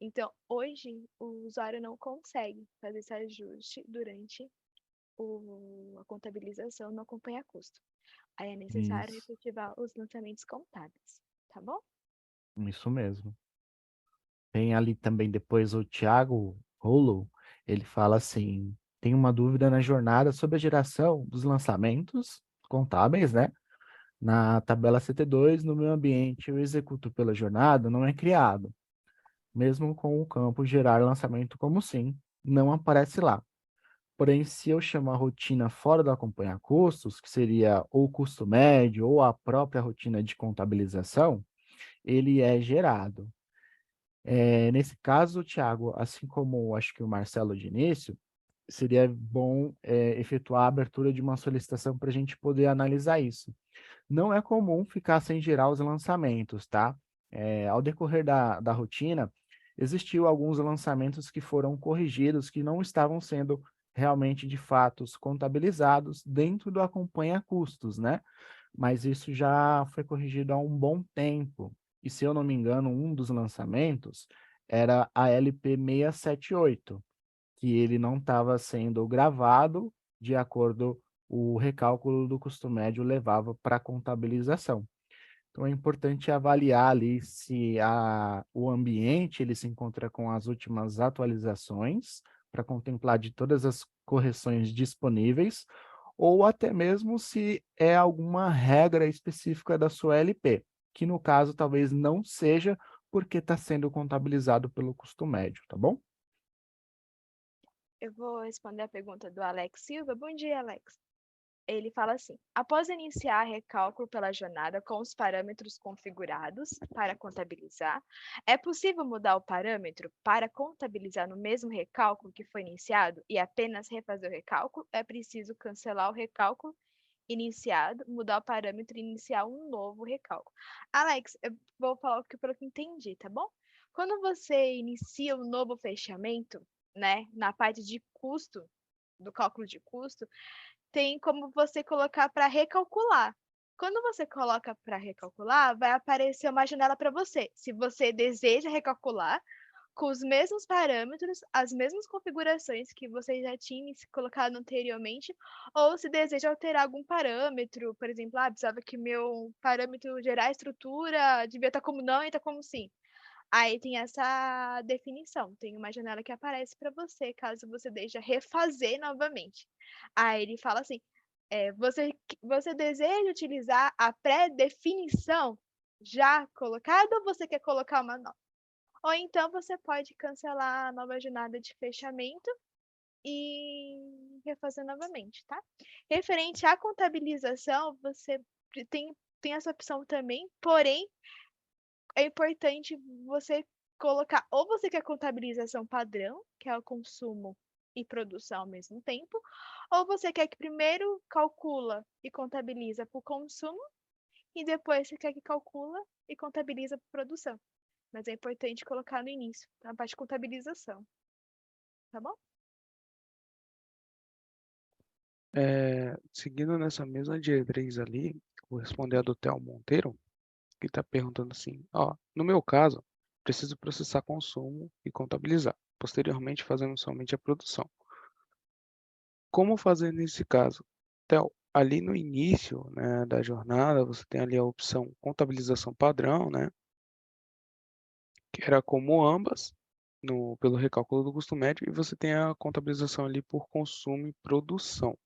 então hoje o usuário não consegue fazer esse ajuste durante a contabilização, não acompanha custo. Aí é necessário Isso, efetivar os lançamentos contábeis, tá bom? isso mesmo. Tem ali também depois o Thiago Rolo, ele fala assim: tem uma dúvida na jornada sobre a geração dos lançamentos contábeis, né? Na tabela CT2, no meu ambiente, eu executo pela jornada, não é criado. Mesmo com o campo gerar lançamento como sim, não aparece lá. Porém, se eu chamar a rotina fora do acompanhar custos, que seria ou o custo médio ou a própria rotina de contabilização, ele é gerado. Nesse caso, Thiago, assim como acho que o Marcelo de início, seria bom efetuar a abertura de uma solicitação para a gente poder analisar isso. Não é comum ficar sem gerar os lançamentos, tá? Ao decorrer da rotina, existiu alguns lançamentos que foram corrigidos, que não estavam sendo realmente, de fato, contabilizados dentro do acompanha custos, né? Mas isso já foi corrigido há um bom tempo. E se eu não me engano, um dos lançamentos era a LP 678, que ele não estava sendo gravado de acordo o recálculo do custo médio levava para a contabilização. Então é importante avaliar ali se o ambiente ele se encontra com as últimas atualizações para contemplar de todas as correções disponíveis, ou até mesmo se é alguma regra específica da sua LP, que no caso talvez não seja porque está sendo contabilizado pelo custo médio, tá bom? Eu vou responder a pergunta do Alex Silva. Bom dia, Alex. Ele fala assim: após iniciar recálculo pela jornada com os parâmetros configurados para contabilizar, é possível mudar o parâmetro para contabilizar no mesmo recálculo que foi iniciado e apenas refazer o recálculo? É preciso cancelar o recálculo iniciado, mudar o parâmetro e iniciar um novo recálculo. Alex, eu vou falar pelo que entendi, tá bom? Quando você inicia um novo fechamento, né, na parte de custo, do cálculo de custo, tem como você colocar para recalcular. Quando você coloca para recalcular, vai aparecer uma janela para você. Se você deseja recalcular com os mesmos parâmetros, as mesmas configurações que você já tinha colocado anteriormente, ou se deseja alterar algum parâmetro, por exemplo, precisava que meu parâmetro gerar estrutura devia estar como não e está como sim. Aí tem essa definição, tem uma janela que aparece para você, caso você deixe refazer novamente. Aí ele fala assim: você deseja utilizar a pré-definição já colocada ou você quer colocar uma nova? Ou então você pode cancelar a nova jornada de fechamento e refazer novamente, tá? Referente à contabilização, você tem essa opção também, porém, é importante você colocar, ou você quer contabilização padrão, que é o consumo e produção ao mesmo tempo, ou você quer que primeiro calcula e contabiliza por consumo, e depois você quer que calcula e contabiliza por produção. Mas é importante colocar no início, na parte de contabilização. Tá bom? Seguindo nessa mesma diretriz ali, vou responder a do Theo Monteiro, que está perguntando assim, ó, no meu caso, preciso processar consumo e contabilizar, posteriormente fazendo somente a produção. Como fazer nesse caso? Theo, ali no início, né, da jornada, você tem ali a opção contabilização padrão, né, que era como ambas, pelo recálculo do custo médio, e você tem a contabilização ali por consumo e produção,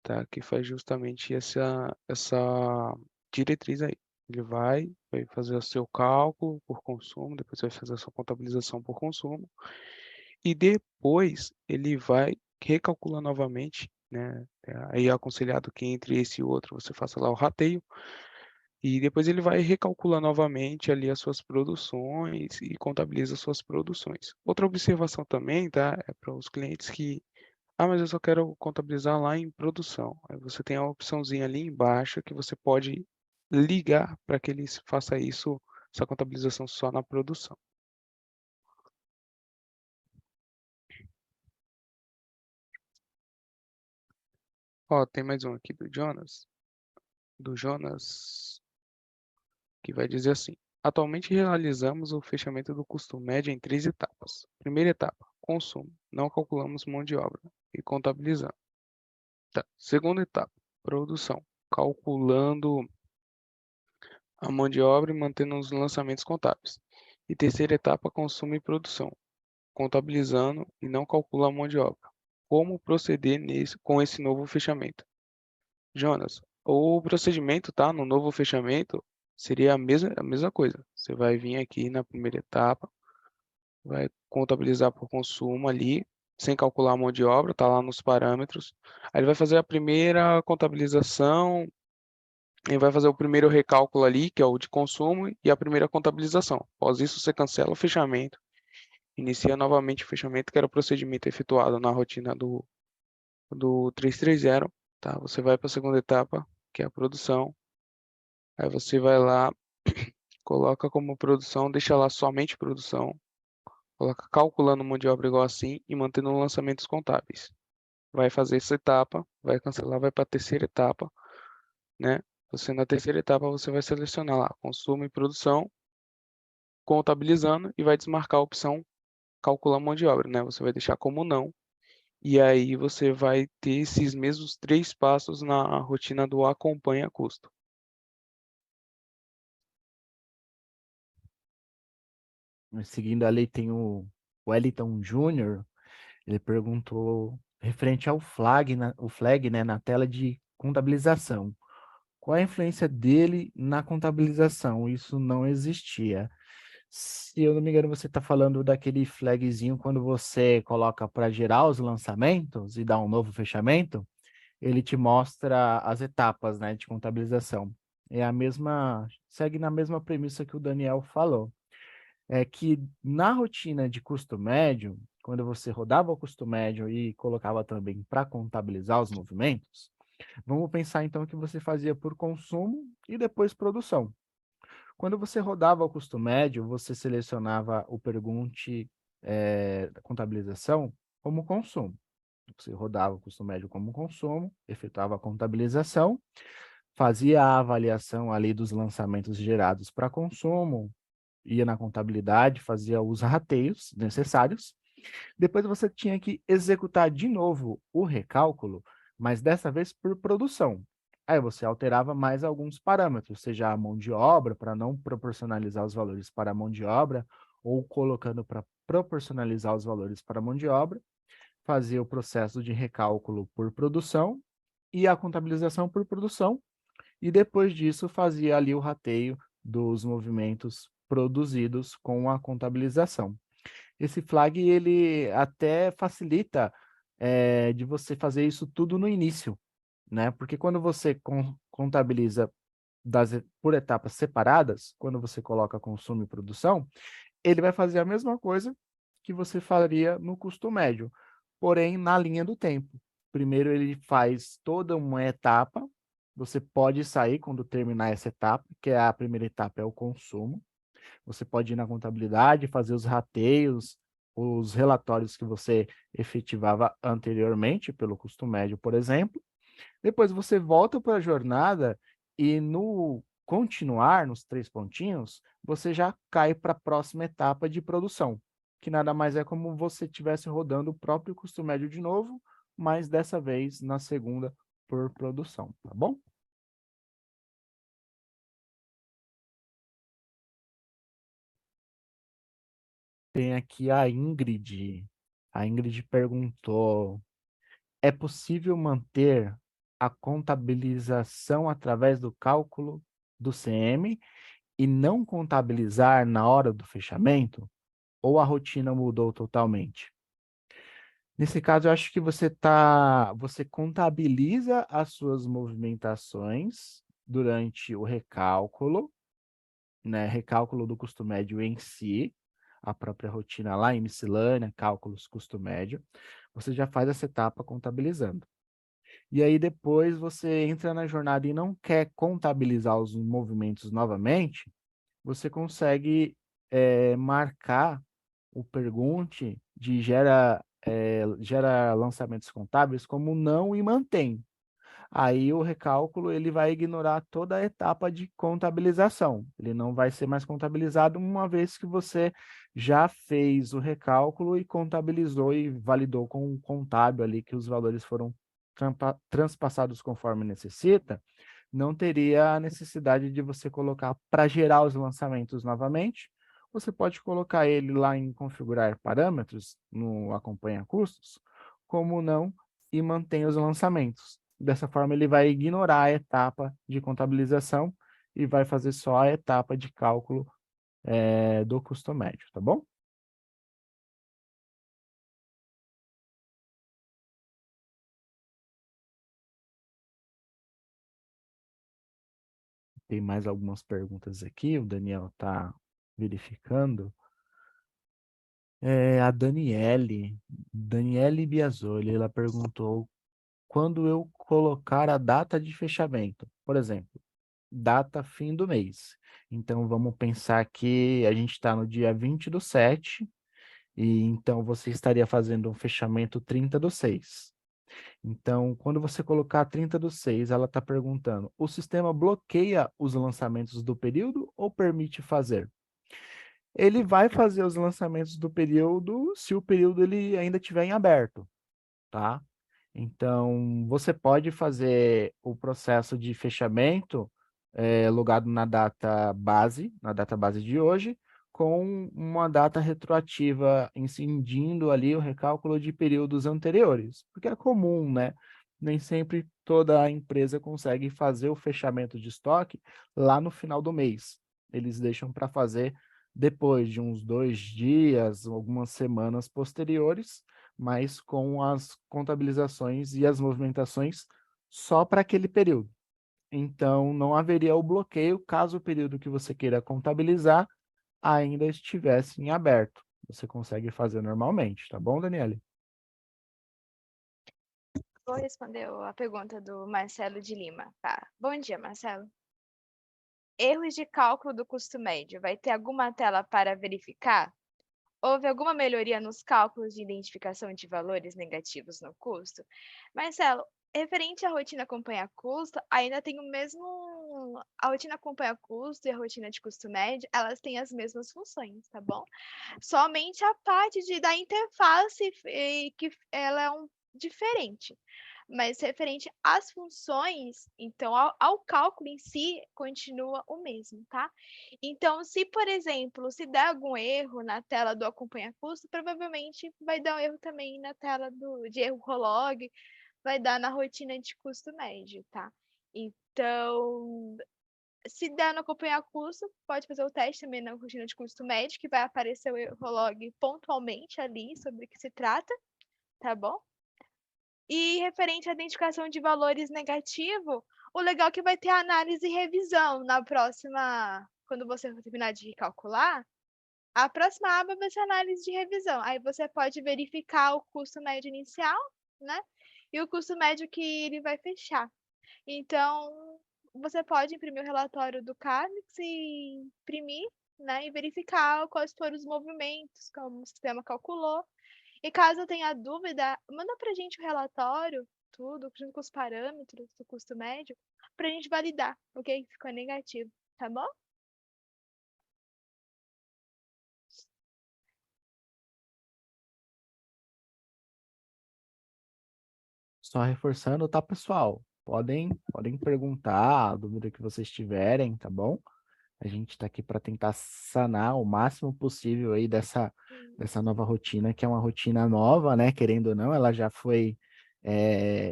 tá? Que faz justamente essa diretriz aí. Ele vai fazer o seu cálculo por consumo, depois vai fazer a sua contabilização por consumo, e depois ele vai recalcular novamente, né? Aí é aconselhado que entre esse e outro você faça lá o rateio, e depois ele vai recalcular novamente ali as suas produções e contabiliza as suas produções. Outra observação também, tá? É para os clientes que, mas eu só quero contabilizar lá em produção. Aí você tem a opçãozinha ali embaixo que você pode ligar para que ele faça isso, essa contabilização só na produção. Ó, tem mais um aqui do Jonas, que vai dizer assim: atualmente realizamos o fechamento do custo médio em 3 etapas. Primeira etapa, consumo. Não calculamos mão de obra e contabilizamos. Tá. Segunda etapa, produção. Calculando a mão de obra e mantendo os lançamentos contábeis. E terceira etapa, consumo e produção. Contabilizando e não calcula a mão de obra. Como proceder com esse novo fechamento? Jonas, o procedimento, tá? No novo fechamento seria a mesma coisa. Você vai vir aqui na primeira etapa, vai contabilizar por consumo ali, sem calcular a mão de obra, tá lá nos parâmetros. Aí ele vai fazer a primeira contabilização, e vai fazer o primeiro recálculo ali, que é o de consumo, e a primeira contabilização. Após isso, você cancela o fechamento, inicia novamente o fechamento, que era o procedimento efetuado na rotina do 330, tá? Você vai para a segunda etapa, que é a produção. Aí você vai lá, coloca como produção, deixa lá somente produção, coloca calculando mão de obra igual assim e mantendo lançamentos contábeis. Vai fazer essa etapa, vai cancelar, vai para a terceira etapa, né? Você na terceira etapa você vai selecionar lá consumo e produção, contabilizando e vai desmarcar a opção calcular mão de obra, né? Você vai deixar como não. E aí você vai ter esses mesmos 3 passos na rotina do acompanha custo. Seguindo a lei, tem o Wellington Júnior, ele perguntou referente ao flag, né, na tela de contabilização. Qual a influência dele na contabilização? Isso não existia. Se eu não me engano, você está falando daquele flagzinho quando você coloca para gerar os lançamentos e dar um novo fechamento, ele te mostra as etapas, né, de contabilização. É a mesma, segue na mesma premissa que o Daniel falou. É que na rotina de custo médio, quando você rodava o custo médio e colocava também para contabilizar os movimentos, vamos pensar então que você fazia por consumo e depois produção. Quando você rodava o custo médio, você selecionava o pergunte da contabilização como consumo. Você rodava o custo médio como consumo, efetuava a contabilização, fazia a avaliação ali dos lançamentos gerados para consumo, ia na contabilidade, fazia os rateios necessários. Depois você tinha que executar de novo o recálculo, mas dessa vez por produção. Aí você alterava mais alguns parâmetros, seja a mão de obra, para não proporcionalizar os valores para a mão de obra, ou colocando para proporcionalizar os valores para a mão de obra, fazia o processo de recálculo por produção e a contabilização por produção, e depois disso fazia ali o rateio dos movimentos produzidos com a contabilização. Esse flag, ele até facilita de você fazer isso tudo no início, né? Porque quando você contabiliza por etapas separadas, quando você coloca consumo e produção, ele vai fazer a mesma coisa que você faria no custo médio, porém na linha do tempo. Primeiro ele faz toda uma etapa, você pode sair quando terminar essa etapa, que é a primeira etapa é o consumo. Você pode ir na contabilidade, fazer os rateios, os relatórios que você efetivava anteriormente pelo custo médio, por exemplo. Depois você volta para a jornada e no continuar, nos 3 pontinhos, você já cai para a próxima etapa de produção, que nada mais é como você estivesse rodando o próprio custo médio de novo, mas dessa vez na segunda por produção, tá bom? Tem aqui a Ingrid. A Ingrid perguntou: é possível manter a contabilização através do cálculo do CM e não contabilizar na hora do fechamento? Ou a rotina mudou totalmente? Nesse caso, eu acho que você contabiliza as suas movimentações durante o recálculo, né? Recálculo do custo médio em si, a própria rotina lá em miscelânea, cálculos custo médio. Você já faz essa etapa contabilizando. E aí depois você entra na jornada e não quer contabilizar os movimentos novamente, você consegue marcar o pergunte de gera lançamentos contábeis como não e mantém. Aí o recálculo ele vai ignorar toda a etapa de contabilização. Ele não vai ser mais contabilizado uma vez que você já fez o recálculo e contabilizou e validou com o contábil ali que os valores foram transpassados conforme necessita. Não teria a necessidade de você colocar para gerar os lançamentos novamente. Você pode colocar ele lá em configurar parâmetros no acompanha custos, como não, e mantém os lançamentos. Dessa forma, ele vai ignorar a etapa de contabilização e vai fazer só a etapa de cálculo do custo médio, tá bom? Tem mais algumas perguntas aqui, o Daniel está verificando. A Daniele Biasoli, ela perguntou quando eu colocar a data de fechamento, por exemplo, data fim do mês. Então, vamos pensar que a gente está no dia 20/7, e então você estaria fazendo um fechamento 30/6. Então, quando você colocar 30/6, ela está perguntando, o sistema bloqueia os lançamentos do período ou permite fazer? Ele vai fazer os lançamentos do período se o período ele ainda estiver em aberto, tá? Então, você pode fazer o processo de fechamento logado na data base de hoje, com uma data retroativa incidindo ali o recálculo de períodos anteriores, porque é comum, né? Nem sempre toda a empresa consegue fazer o fechamento de estoque lá no final do mês. Eles deixam para fazer depois de uns 2 dias, algumas semanas posteriores, mas com as contabilizações e as movimentações só para aquele período. Então, não haveria o bloqueio caso o período que você queira contabilizar ainda estivesse em aberto. Você consegue fazer normalmente, tá bom, Daniele? Vou responder a pergunta do Marcelo de Lima, tá? Bom dia, Marcelo. Erros de cálculo do custo médio. Vai ter alguma tela para verificar? Houve alguma melhoria nos cálculos de identificação de valores negativos no custo? Marcelo, referente à rotina acompanha-custo, ainda tem o mesmo. A rotina acompanha-custo e a rotina de custo médio, elas têm as mesmas funções, tá bom? Somente a parte da interface que ela é diferente. Mas referente às funções, então ao cálculo em si, continua o mesmo, tá? Então, se, por exemplo, se der algum erro na tela do acompanha custo, provavelmente vai dar um erro também na tela de erro rolog, vai dar na rotina de custo médio, tá? Então, se der no acompanhar custo, pode fazer o teste também na rotina de custo médio, que vai aparecer o erro log pontualmente ali sobre o que se trata, tá bom? E referente à identificação de valores negativo, o legal é que vai ter análise e revisão na próxima, quando você terminar de calcular, a próxima aba vai ser análise de revisão. Aí você pode verificar o custo médio inicial, né? E o custo médio que ele vai fechar. Então, você pode imprimir o relatório do Carmix e imprimir, né? E verificar quais foram os movimentos, como o sistema calculou. E caso tenha dúvida, manda para a gente o relatório, tudo, junto com os parâmetros do custo médio, para a gente validar, ok? Ficou negativo, tá bom? Só reforçando, tá, pessoal? Podem perguntar a dúvida que vocês tiverem, tá bom? A gente está aqui para tentar sanar o máximo possível aí dessa nova rotina, que é uma rotina nova, né? Querendo ou não, ela já foi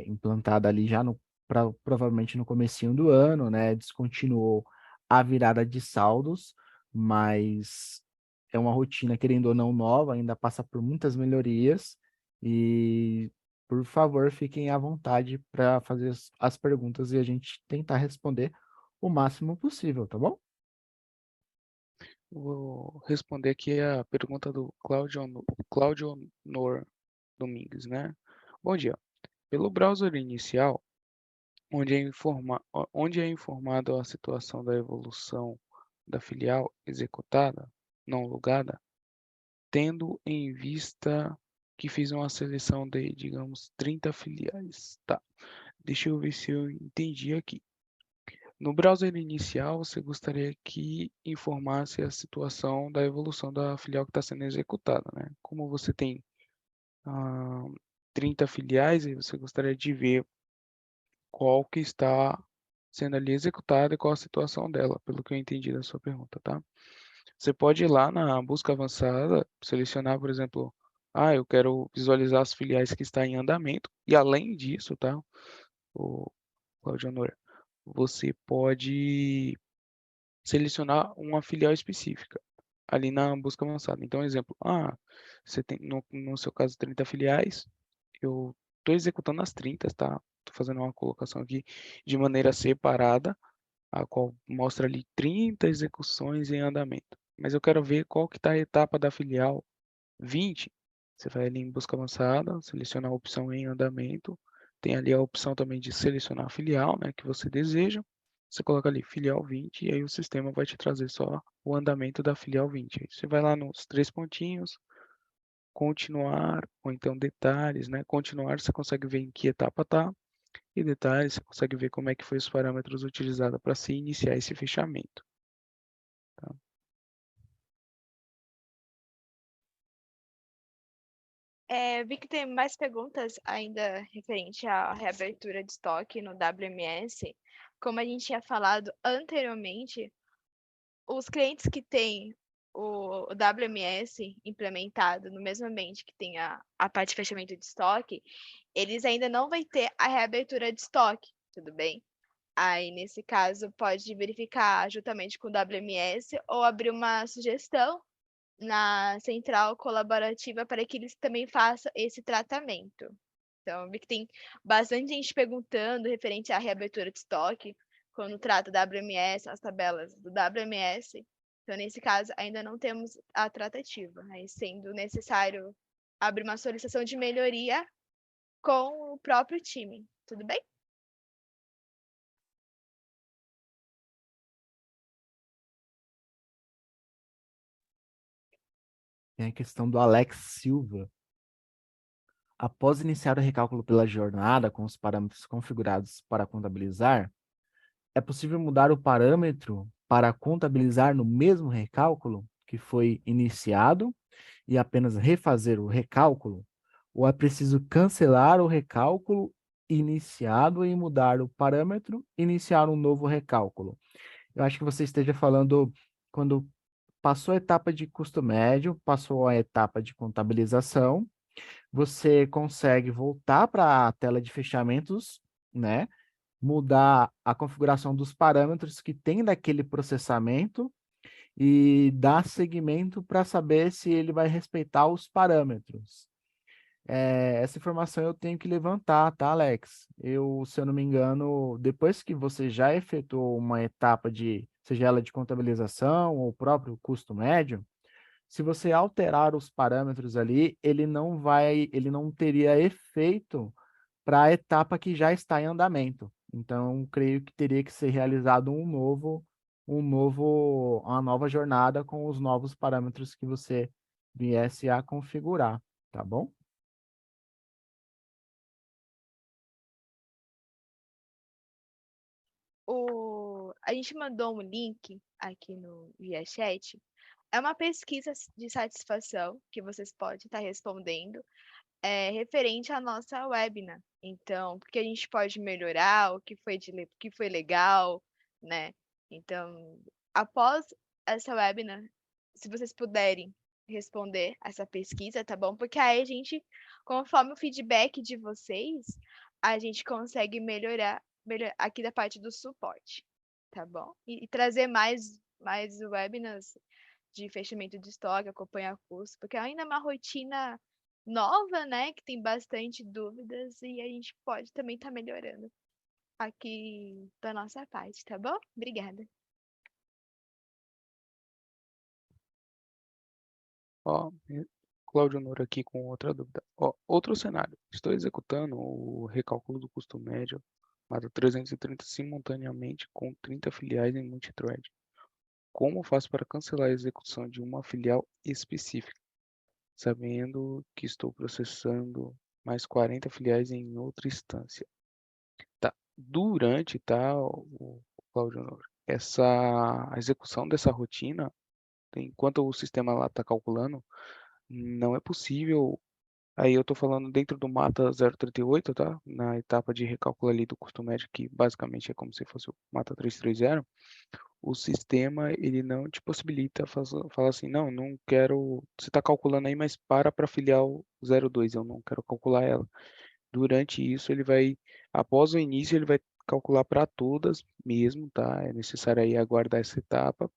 implantada ali já provavelmente no comecinho do ano, né? Descontinuou a virada de saldos, mas é uma rotina, querendo ou não, nova, ainda passa por muitas melhorias, E, por favor, fiquem à vontade para fazer as perguntas e a gente tentar responder o máximo possível, tá bom? Vou responder aqui a pergunta do Cláudio Nor Domingues, né? Bom dia. Pelo browser inicial, onde é informado a situação da evolução da filial executada, não logada, tendo em vista que fiz uma seleção de, digamos, 30 filiais. Tá, deixa eu ver se eu entendi aqui. No browser inicial, você gostaria que informasse a situação da evolução da filial que está sendo executada, né? Como você tem 30 filiais, e você gostaria de ver qual que está sendo ali executada e qual a situação dela, pelo que eu entendi da sua pergunta, tá? Você pode ir lá na busca avançada, selecionar, por exemplo, eu quero visualizar as filiais que estão em andamento, e além disso, tá, o Claudio Honor, você pode selecionar uma filial específica ali na busca avançada. Então, exemplo, você tem, no seu caso, 30 filiais, eu estou executando as 30, tá? Estou fazendo uma colocação aqui de maneira separada, a qual mostra ali 30 execuções em andamento. Mas eu quero ver qual que está a etapa da filial 20. Você vai ali em busca avançada, seleciona a opção em andamento, tem ali a opção também de selecionar a filial, né, que você deseja. Você coloca ali filial 20 e aí o sistema vai te trazer só o andamento da filial 20. Aí você vai lá nos 3 pontinhos, continuar, ou então detalhes, né? Continuar, você consegue ver em que etapa está, e detalhes, você consegue ver como é que foi os parâmetros utilizados para se iniciar esse fechamento. Tá? Vi que tem mais perguntas ainda referente à reabertura de estoque no WMS. Como a gente tinha falado anteriormente, os clientes que têm o WMS implementado no mesmo ambiente que tem a parte de fechamento de estoque, eles ainda não vão ter a reabertura de estoque, tudo bem? Aí, nesse caso, pode verificar juntamente com o WMS ou abrir uma sugestão na central colaborativa para que eles também façam esse tratamento. Então, eu vi que tem bastante gente perguntando referente à reabertura de estoque, quando trata WMS, as tabelas do WMS. Então, nesse caso, ainda não temos a tratativa, aí sendo necessário abrir uma solicitação de melhoria com o próprio time. Tudo bem? Tem a questão do Alex Silva. Após iniciar o recálculo pela jornada com os parâmetros configurados para contabilizar, é possível mudar o parâmetro para contabilizar no mesmo recálculo que foi iniciado e apenas refazer o recálculo? Ou é preciso cancelar o recálculo iniciado e mudar o parâmetro e iniciar um novo recálculo? Eu acho que você esteja falando quando passou a etapa de custo médio, passou a etapa de contabilização, você consegue voltar para a tela de fechamentos, né? Mudar a configuração dos parâmetros que tem daquele processamento e dar seguimento para saber se ele vai respeitar os parâmetros. Essa informação eu tenho que levantar, tá, Alex? Se eu não me engano, depois que você já efetuou uma etapa de, seja ela de contabilização ou próprio custo médio, se você alterar os parâmetros ali, ele não teria efeito para a etapa que já está em andamento. Então, creio que teria que ser realizado uma nova jornada com os novos parâmetros que você viesse a configurar, tá bom? A gente mandou um link aqui no via chat. É uma pesquisa de satisfação que vocês podem estar respondendo referente à nossa webinar. Então, o que a gente pode melhorar, o que foi legal, né? Então, após essa webinar, se vocês puderem responder essa pesquisa, tá bom? Porque aí a gente, conforme o feedback de vocês, a gente consegue melhorar aqui da parte do suporte, tá bom? E trazer mais webinars de fechamento de estoque, acompanhar curso, porque ainda é uma rotina nova, né, que tem bastante dúvidas e a gente pode também estar melhorando aqui da nossa parte, tá bom? Obrigada. Ó, Cláudio Honor aqui com outra dúvida. Ó, outro cenário. Estou executando o recálculo do custo médio mata 330 simultaneamente com 30 filiais em multithread. Como faço para cancelar a execução de uma filial específica, sabendo que estou processando mais 40 filiais em outra instância? Tá. Durante, tá, o Cláudio Honor, a execução dessa rotina, enquanto o sistema lá está calculando, não é possível. Aí eu estou falando dentro do Mata 038, tá? Na etapa de recálculo ali do custo médio, que basicamente é como se fosse o Mata 330. O sistema, ele não te possibilita falar assim, não, não quero, você está calculando aí, mas para filial 02, eu não quero calcular ela. Durante isso, após o início, ele vai calcular para todas mesmo, tá? É necessário aí aguardar essa etapa,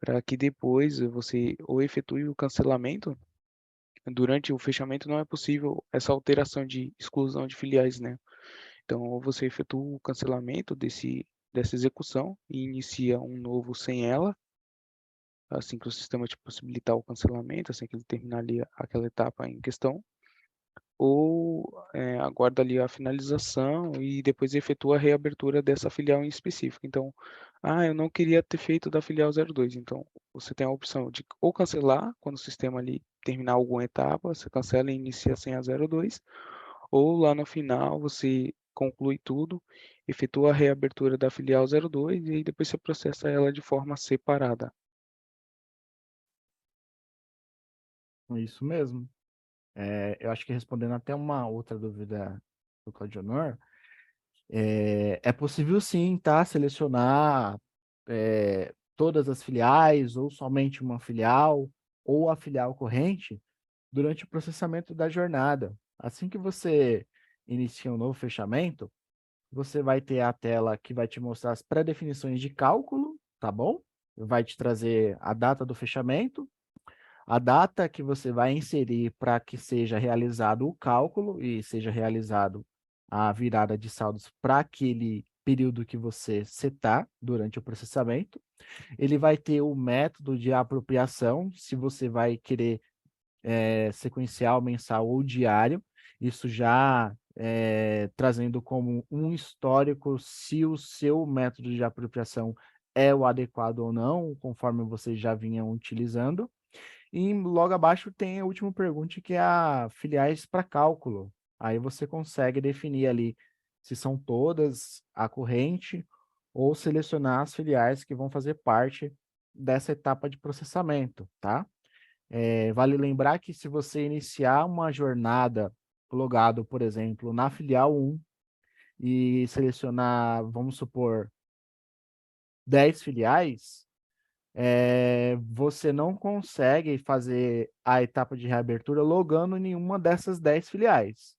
para que depois você ou efetue o cancelamento. Durante o fechamento não é possível essa alteração de exclusão de filiais, né? Então, ou você efetua o cancelamento dessa execução e inicia um novo sem ela, assim que o sistema te possibilitar o cancelamento, assim que ele terminar ali aquela etapa em questão, ou aguarda ali a finalização e depois efetua a reabertura dessa filial em específico. Então, eu não queria ter feito da filial 02, então você tem a opção de ou cancelar quando o sistema ali terminar alguma etapa, você cancela e inicia sem a 02, ou lá no final você conclui tudo, efetua a reabertura da filial 02 e aí depois você processa ela de forma separada. Isso mesmo. Eu acho que respondendo até uma outra dúvida do Claudio Honor, é possível sim, tá? Selecionar todas as filiais, ou somente uma filial, ou a filial corrente, durante o processamento da jornada. Assim que você inicia um novo fechamento, você vai ter a tela que vai te mostrar as pré-definições de cálculo, tá bom? Vai te trazer a data do fechamento, a data que você vai inserir para que seja realizado o cálculo e seja realizado a virada de saldos para aquele período que você setar durante o processamento. Ele vai ter o método de apropriação, se você vai querer sequencial, mensal ou diário, isso já trazendo como um histórico se o seu método de apropriação é o adequado ou não, conforme vocês já vinham utilizando. E logo abaixo tem a última pergunta, que é a filiais para cálculo. Aí você consegue definir ali se são todas a corrente ou selecionar as filiais que vão fazer parte dessa etapa de processamento, tá? Vale lembrar que se você iniciar uma jornada logado, por exemplo, na filial 1 e selecionar, vamos supor, 10 filiais, você não consegue fazer a etapa de reabertura logando nenhuma dessas 10 filiais.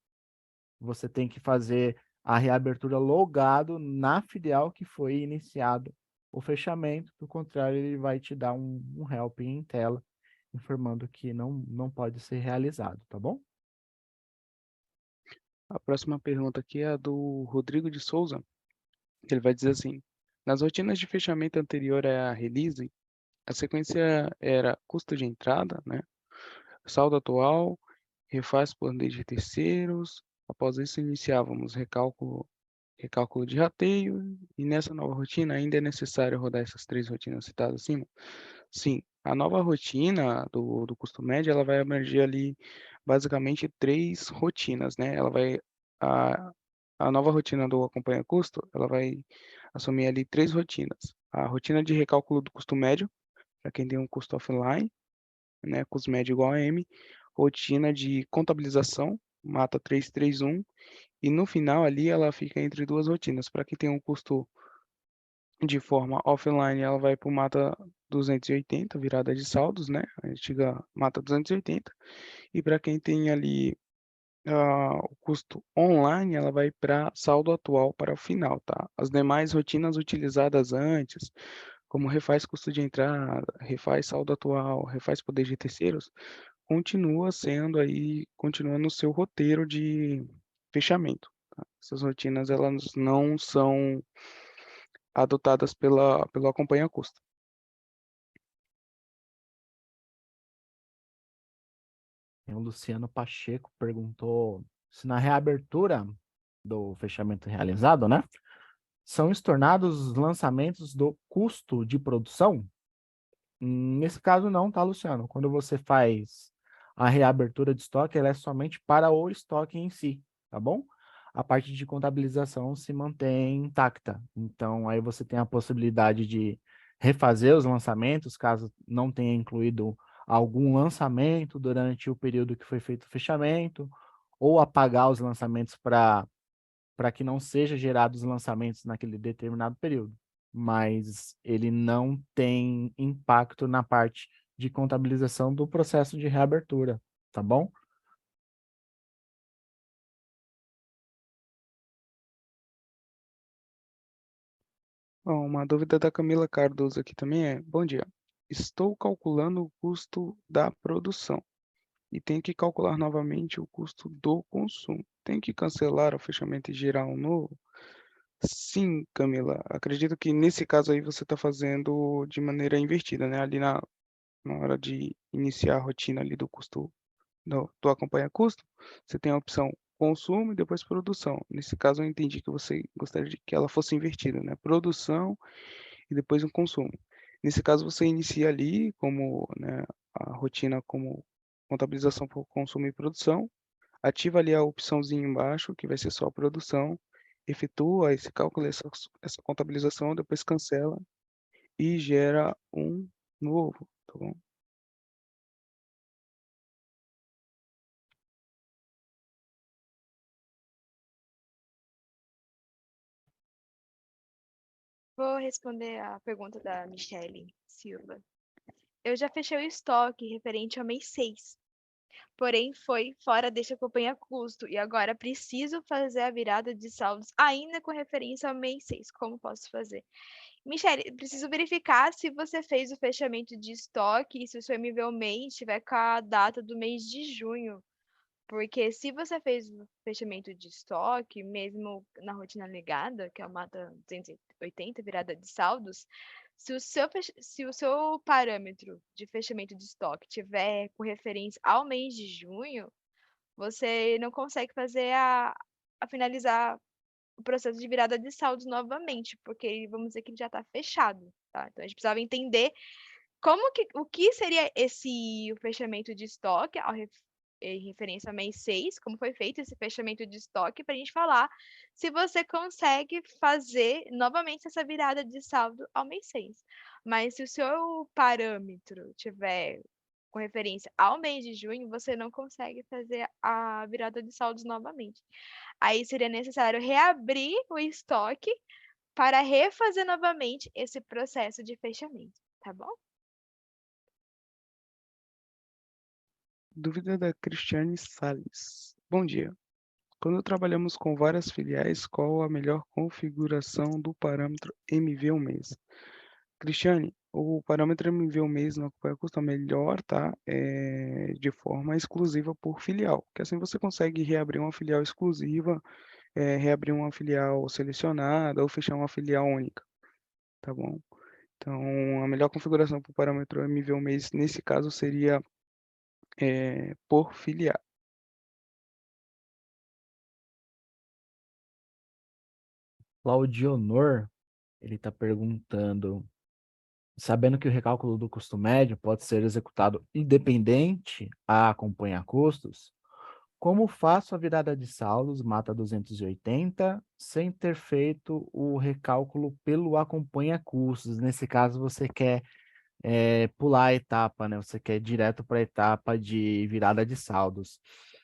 Você tem que fazer a reabertura logado na filial que foi iniciado o fechamento, do contrário, ele vai te dar um help em tela, informando que não pode ser realizado, tá bom? A próxima pergunta aqui é a do Rodrigo de Souza. Ele vai dizer assim: nas rotinas de fechamento anterior à release, a sequência era custo de entrada, né? Saldo atual, refaz planejamento de terceiros. Após isso, iniciávamos recálculo de rateio. E nessa nova rotina, ainda é necessário rodar essas 3 rotinas citadas acima? Sim, a nova rotina do custo médio, ela vai abranger ali basicamente 3 rotinas, né? A, a nova rotina do acompanha custo, ela vai assumir ali 3 rotinas. A rotina de recálculo do custo médio, para quem tem um custo offline, né? Custo médio igual a M. Rotina de contabilização, mata 331. E no final ali, ela fica entre 2 rotinas. Para quem tem um custo de forma offline, ela vai para o mata 280, virada de saldos, né? A antiga mata 280. E para quem tem ali o custo online, ela vai para saldo atual para o final, tá? As demais rotinas utilizadas antes, como refaz custo de entrada, refaz saldo atual, refaz poder de terceiros, continua sendo aí, continua no seu roteiro de fechamento, tá? Essas rotinas, elas não são adotadas pelo acompanha custo. O Luciano Pacheco perguntou se na reabertura do fechamento realizado, né, são estornados os lançamentos do custo de produção? Nesse caso não, tá, Luciano? Quando você faz a reabertura de estoque, ela é somente para o estoque em si, tá bom? A parte de contabilização se mantém intacta. Então, aí você tem a possibilidade de refazer os lançamentos, caso não tenha incluído algum lançamento durante o período que foi feito o fechamento, ou apagar os lançamentos para que não seja gerados lançamentos naquele determinado período, mas ele não tem impacto na parte de contabilização do processo de reabertura, tá bom? Bom, uma dúvida da Camila Cardoso aqui também é: bom dia, estou calculando o custo da produção e tenho que calcular novamente o custo do consumo. Tenho que cancelar o fechamento e gerar um novo? Sim, Camila, acredito que nesse caso aí você está fazendo de maneira invertida, né? Ali na hora de iniciar a rotina ali do custo do acompanha custo, você tem a opção consumo e depois produção. Nesse caso, eu entendi que você gostaria de que ela fosse invertida, né? Produção e depois um consumo. Nesse caso, você inicia ali como, né, a rotina como contabilização por consumo e produção, ativa ali a opçãozinha embaixo, que vai ser só a produção, efetua esse cálculo, essa contabilização, depois cancela e gera um novo, tá bom? Vou responder a pergunta da Michele Silva. Eu já fechei o estoque referente ao mês 6, porém foi fora deste acompanha custo e agora preciso fazer a virada de saldos ainda com referência ao mês 6. Como posso fazer? Michele, preciso verificar se você fez o fechamento de estoque e se o seu MV estiver com a data do mês de junho. Porque se você fez o fechamento de estoque, mesmo na rotina legada, que é uma mata 280, virada de saldos, se o seu parâmetro de fechamento de estoque tiver com referência ao mês de junho, você não consegue fazer a finalizar o processo de virada de saldos novamente, porque vamos dizer que ele já está fechado, tá? Então a gente precisava entender o que seria o fechamento de estoque em referência ao mês 6, como foi feito esse fechamento de estoque, para a gente falar se você consegue fazer novamente essa virada de saldo ao mês 6. Mas se o seu parâmetro tiver com referência ao mês de junho, você não consegue fazer a virada de saldos novamente. Aí seria necessário reabrir o estoque para refazer novamente esse processo de fechamento, tá bom? Dúvida da Cristiane Salles. Bom dia. Quando trabalhamos com várias filiais, qual a melhor configuração do parâmetro MV ao mês? Cristiane, o parâmetro MV ao mês no acompanha custo melhor, tá? De forma exclusiva por filial, que assim você consegue reabrir uma filial exclusiva, reabrir uma filial selecionada ou fechar uma filial única, tá bom? Então, a melhor configuração para o parâmetro MV ao mês, nesse caso, seria por filial. Claudionor, ele está perguntando, sabendo que o recálculo do custo médio pode ser executado independente a acompanhar custos, como faço a virada de saldos mata 280 sem ter feito o recálculo pelo acompanha custos? Nesse caso, você quer pular a etapa, né? Você quer ir direto para a etapa de virada de saldos.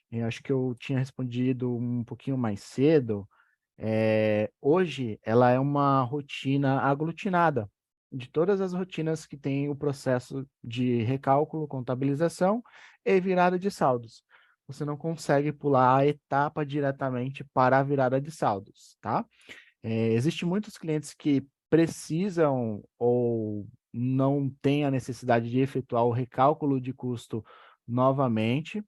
Eu acho que eu tinha respondido um pouquinho mais cedo. Hoje, ela é uma rotina aglutinada de todas as rotinas que tem o processo de recálculo, contabilização e virada de saldos. Você não consegue pular a etapa diretamente para a virada de saldos, tá? Existem muitos clientes que precisam ou não têm a necessidade de efetuar o recálculo de custo Novamente,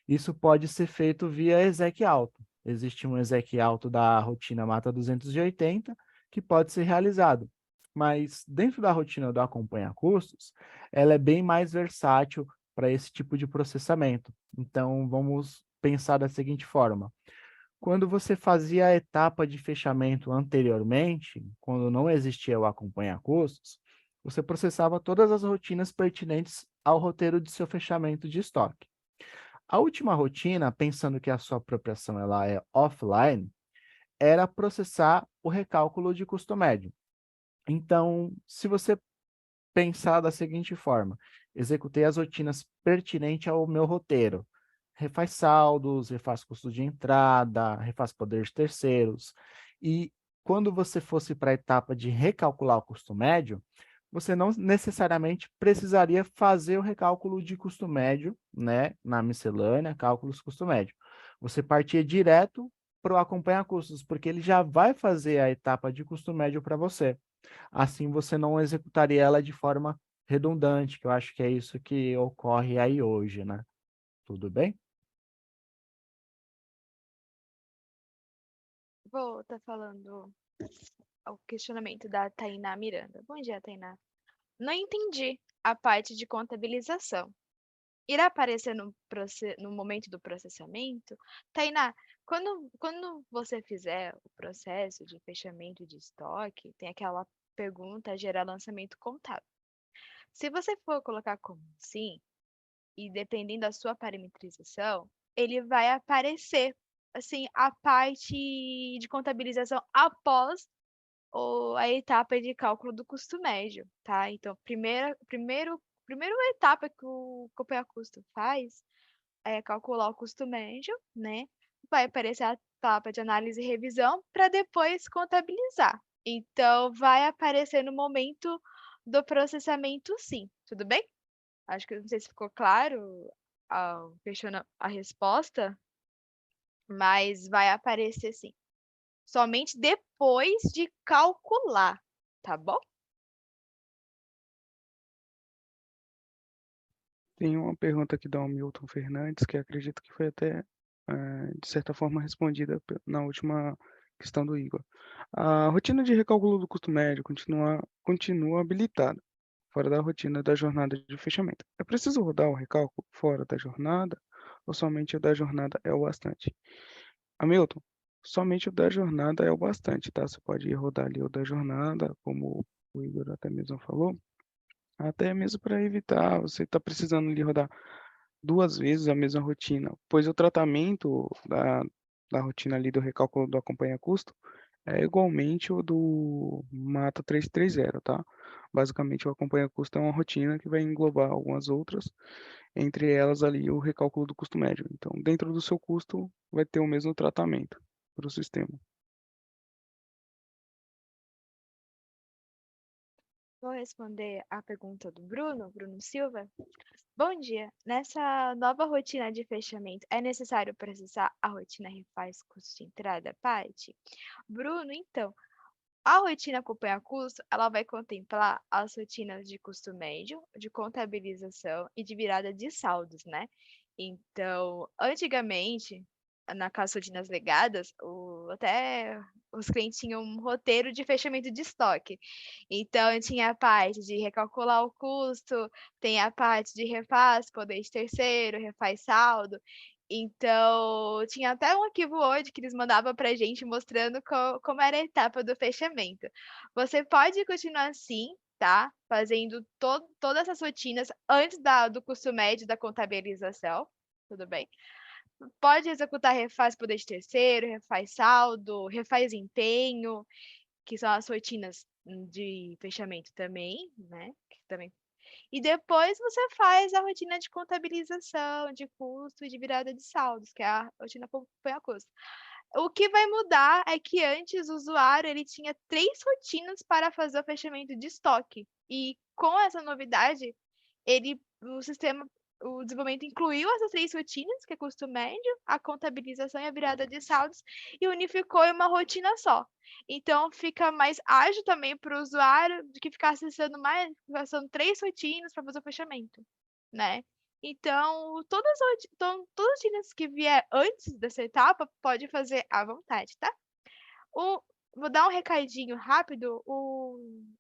isso pode ser feito via exec alto. Existe um exec alto da rotina Mata 280 que pode ser realizado, mas dentro da rotina do acompanha custos, ela é bem mais versátil para esse tipo de processamento. Então, vamos pensar da seguinte forma. Quando você fazia a etapa de fechamento anteriormente, quando não existia o acompanha custos, você processava todas as rotinas pertinentes ao roteiro de seu fechamento de estoque. A última rotina, pensando que a sua apropriação ela é offline, era processar o recálculo de custo médio. Então, se você pensar da seguinte forma, executei as rotinas pertinentes ao meu roteiro, refaz saldos, refaz custos de entrada, refaz poder de terceiros, e quando você fosse para a etapa de recalcular o custo médio, você não necessariamente precisaria fazer o recálculo de custo médio, né, na miscelânea, cálculos custo médio. Você partia direto para o acompanhar custos, porque ele já vai fazer a etapa de custo médio para você. Assim você não executaria ela de forma redundante, que eu acho que é isso que ocorre aí hoje, né? Tudo bem? Vou estar falando o questionamento da Tainá Miranda. Bom dia, Tainá. Não entendi a parte de contabilização. Irá aparecer no momento do processamento? Tainá, quando você fizer o processo de fechamento de estoque, tem aquela pergunta gerar lançamento contábil. Se você for colocar como sim, e dependendo da sua parametrização, ele vai aparecer assim a parte de contabilização após a etapa de cálculo do custo médio, tá? Então, primeira etapa que o acompanha custo faz é calcular o custo médio, né? Vai aparecer a etapa de análise e revisão para depois contabilizar. Então, vai aparecer no momento do processamento, sim. Tudo bem? Acho que não sei se ficou claro a resposta, mas vai aparecer sim. Somente depois de calcular, tá bom? Tem uma pergunta aqui do Milton Fernandes, que acredito que foi até, de certa forma, respondida na última questão do Igor. A rotina de recálculo do custo médio continua habilitada, fora da rotina da jornada de fechamento. É preciso rodar o recálculo fora da jornada ou somente o da jornada é o bastante? Hamilton, somente o da jornada é o bastante, tá? Você pode rodar ali o da jornada, como o Igor até mesmo falou, até mesmo para evitar você estar precisando ali rodar 2 vezes a mesma rotina, pois o tratamento da rotina ali do recálculo do acompanha custo é igualmente o do Mata 330, tá? Basicamente, o acompanha custo é uma rotina que vai englobar algumas outras, entre elas ali o recálculo do custo médio. Então, dentro do seu custo, vai ter o mesmo tratamento para o sistema. Vou responder a pergunta do Bruno Silva. Bom dia. Nessa nova rotina de fechamento, é necessário processar a rotina refaz custo de entrada à parte? Bruno, então, a rotina acompanha custo, ela vai contemplar as rotinas de custo médio, de contabilização e de virada de saldos, né? Então, antigamente, nas rotinas legadas, até os clientes tinham um roteiro de fechamento de estoque. Então, tinha a parte de recalcular o custo, tem a parte de refaz, poder de terceiro, refaz saldo. Então, tinha até um arquivo Word que eles mandavam para a gente mostrando como era a etapa do fechamento. Você pode continuar assim, tá? Fazendo todas essas rotinas antes do custo médio da contabilização, tudo bem? Pode executar refaz poder de terceiro, refaz saldo, refaz empenho, que são as rotinas de fechamento também, né? Que também e depois você faz a rotina de contabilização, de custo e de virada de saldos, que é a rotina acompanha custo. O que vai mudar é que antes o usuário ele tinha 3 rotinas para fazer o fechamento de estoque. E com essa novidade, o desenvolvimento incluiu essas 3 rotinas, que é custo médio, a contabilização e a virada de saldos, e unificou em uma rotina só. Então fica mais ágil também para o usuário do que ficar acessando 3 rotinas para fazer o fechamento, né? Então, todas as rotinas que vier antes dessa etapa, pode fazer à vontade, tá? Vou dar um recadinho rápido.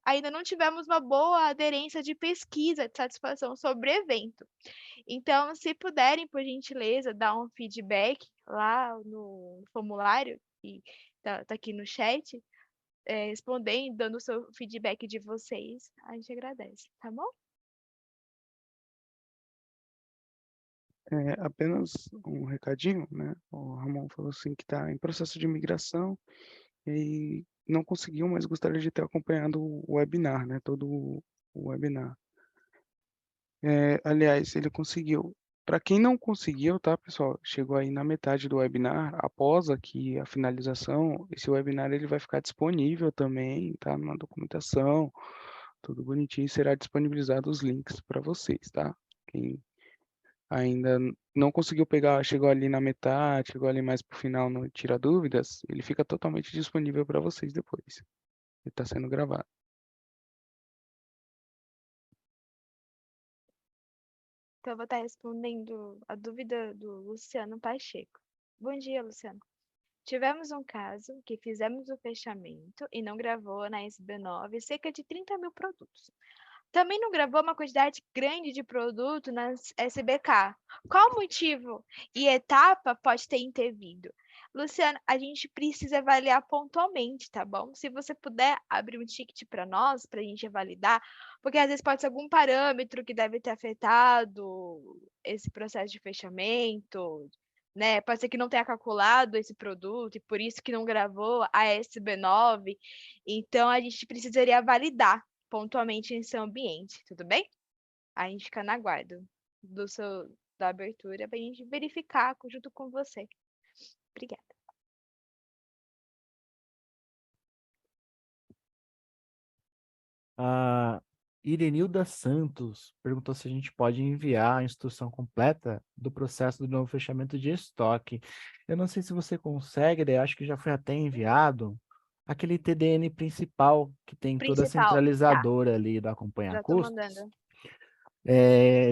Ainda não tivemos uma boa aderência de pesquisa de satisfação sobre o evento. Então, se puderem, por gentileza, dar um feedback lá no formulário, que tá aqui no chat, respondendo, dando o seu feedback de vocês, a gente agradece, tá bom? Apenas um recadinho, né? O Ramon falou assim que está em processo de migração e não conseguiu, mas gostaria de ter acompanhado o webinar, né? Todo o webinar. Aliás, ele conseguiu. Para quem não conseguiu, tá, pessoal? Chegou aí na metade do webinar. Após aqui a finalização, esse webinar ele vai ficar disponível também, tá? Na documentação, tudo bonitinho. Será disponibilizado os links para vocês, tá? Quem ainda não conseguiu pegar, chegou ali na metade, chegou ali mais pro final, não tira dúvidas, ele fica totalmente disponível para vocês depois. Ele está sendo gravado. Então, eu vou estar respondendo a dúvida do Luciano Pacheco. Bom dia, Luciano. Tivemos um caso que fizemos o fechamento e não gravou na SB9 cerca de 30 mil produtos. Também não gravou uma quantidade grande de produto nas SBK. Qual o motivo e etapa pode ter intervido? Luciano, a gente precisa avaliar pontualmente, tá bom? Se você puder abrir um ticket para nós, para a gente validar, porque às vezes pode ser algum parâmetro que deve ter afetado esse processo de fechamento, né? Pode ser que não tenha calculado esse produto e por isso que não gravou a SB9. Então, a gente precisaria validar pontualmente em seu ambiente, tudo bem? A gente fica na guarda da abertura para a gente verificar junto com você. Obrigada. A Irenilda Santos perguntou se a gente pode enviar a instrução completa do processo do novo fechamento de estoque. Eu não sei se você consegue, eu acho que já foi até enviado aquele TDN principal que tem toda a Principal, tá, centralizadora ali do acompanhar já tô custos. mandando.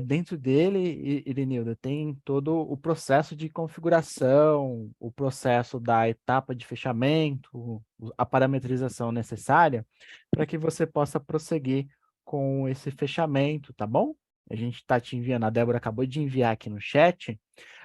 Dentro dele, Irenilda, tem todo o processo de configuração, o processo da etapa de fechamento, a parametrização necessária para que você possa prosseguir com esse fechamento, tá bom? A gente está te enviando, a Débora acabou de enviar aqui no chat,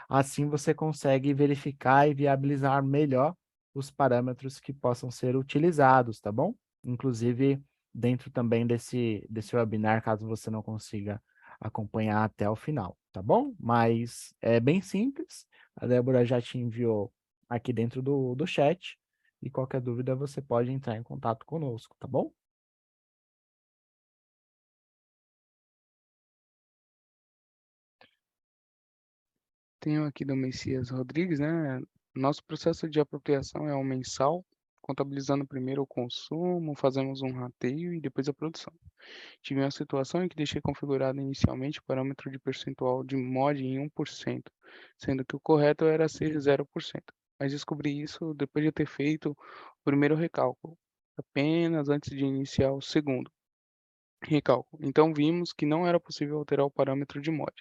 assim você consegue verificar e viabilizar melhor os parâmetros que possam ser utilizados, tá bom? Inclusive, dentro também desse webinar, caso você não consiga acompanhar até o final, tá bom? Mas é bem simples. A Débora já te enviou aqui dentro do chat. E qualquer dúvida você pode entrar em contato conosco, tá bom? Tenho aqui do Messias Rodrigues, né? Nosso processo de apropriação é um mensal, contabilizando primeiro o consumo, fazemos um rateio e depois a produção. Tive uma situação em que deixei configurado inicialmente o parâmetro de percentual de mod em 1%, sendo que o correto era ser 0%. Mas descobri isso depois de ter feito o primeiro recálculo, apenas antes de iniciar o segundo recálculo. Então vimos que não era possível alterar o parâmetro de mod,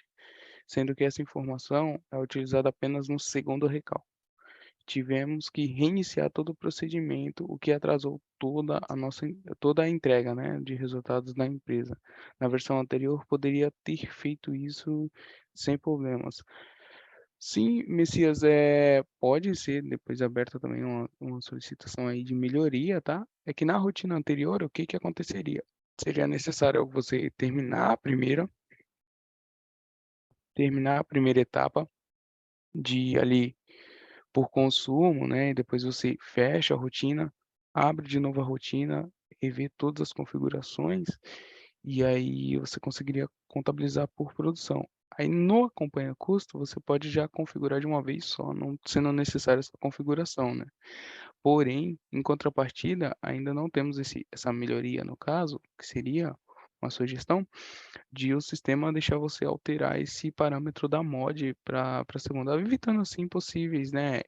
sendo que essa informação é utilizada apenas no segundo recálculo. Tivemos que reiniciar todo o procedimento, o que atrasou toda a entrega, né, de resultados da empresa. Na versão anterior, poderia ter feito isso sem problemas. Sim, Messias, pode ser depois aberta também uma solicitação aí de melhoria, tá? É que na rotina anterior, o que que aconteceria? Seria necessário você terminar a primeira etapa de ali por consumo, né? E depois você fecha a rotina, abre de novo a rotina e vê todas as configurações, e aí você conseguiria contabilizar por produção. Aí no acompanha custo, você pode já configurar de uma vez só, não sendo necessária essa configuração, né? Porém, em contrapartida, ainda não temos essa melhoria no caso, que seria uma sugestão de o sistema deixar você alterar esse parâmetro da mod para a segunda, evitando assim possíveis, né,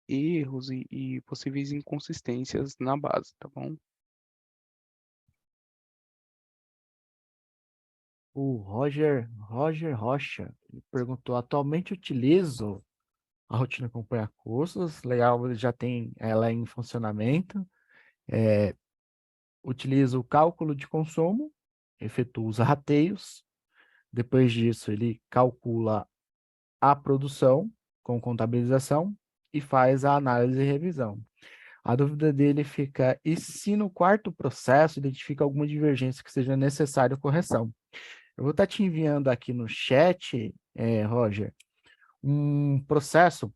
erros e possíveis inconsistências na base, tá bom? O Roger Rocha ele perguntou: atualmente utilizo a rotina acompanha custos, legal, já tem ela em funcionamento. Utiliza o cálculo de consumo, efetua os rateios. Depois disso, ele calcula a produção com contabilização e faz a análise e revisão. A dúvida dele fica: e se no quarto processo identifica alguma divergência que seja necessária correção? Eu vou estar te enviando aqui no chat, Roger, um processo,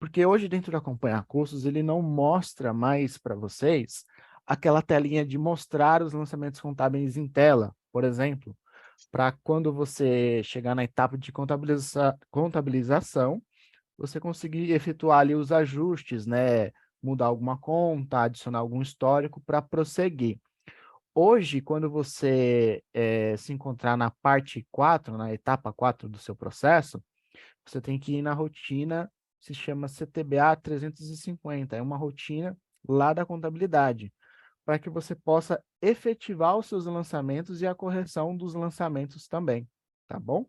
porque hoje dentro do Acompanhar Cursos ele não mostra mais para vocês aquela telinha de mostrar os lançamentos contábeis em tela, por exemplo, para quando você chegar na etapa de contabilização, você conseguir efetuar ali os ajustes, né? Mudar alguma conta, adicionar algum histórico para prosseguir. Hoje, quando você se encontrar na parte 4, na etapa 4 do seu processo, você tem que ir na rotina, se chama CTBA 350, é uma rotina lá da contabilidade, para que você possa efetivar os seus lançamentos e a correção dos lançamentos também, tá bom?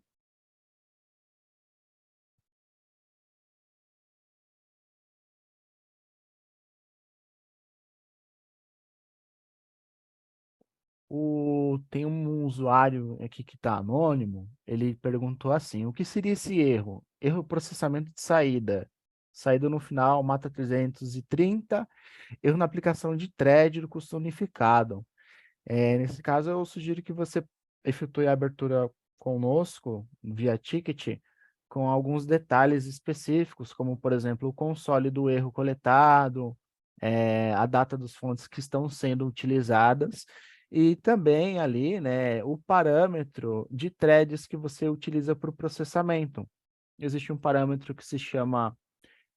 Tem um usuário aqui que está anônimo, ele perguntou assim: o que seria esse erro? Erro processamento de saída. Saída no final, mata 330, erro na aplicação de thread do custo unificado. Nesse caso, eu sugiro que você efetue a abertura conosco, via ticket, com alguns detalhes específicos, como, por exemplo, o console do erro coletado, a data dos fontes que estão sendo utilizadas, e também ali, né, o parâmetro de threads que você utiliza para o processamento. Existe um parâmetro que se chama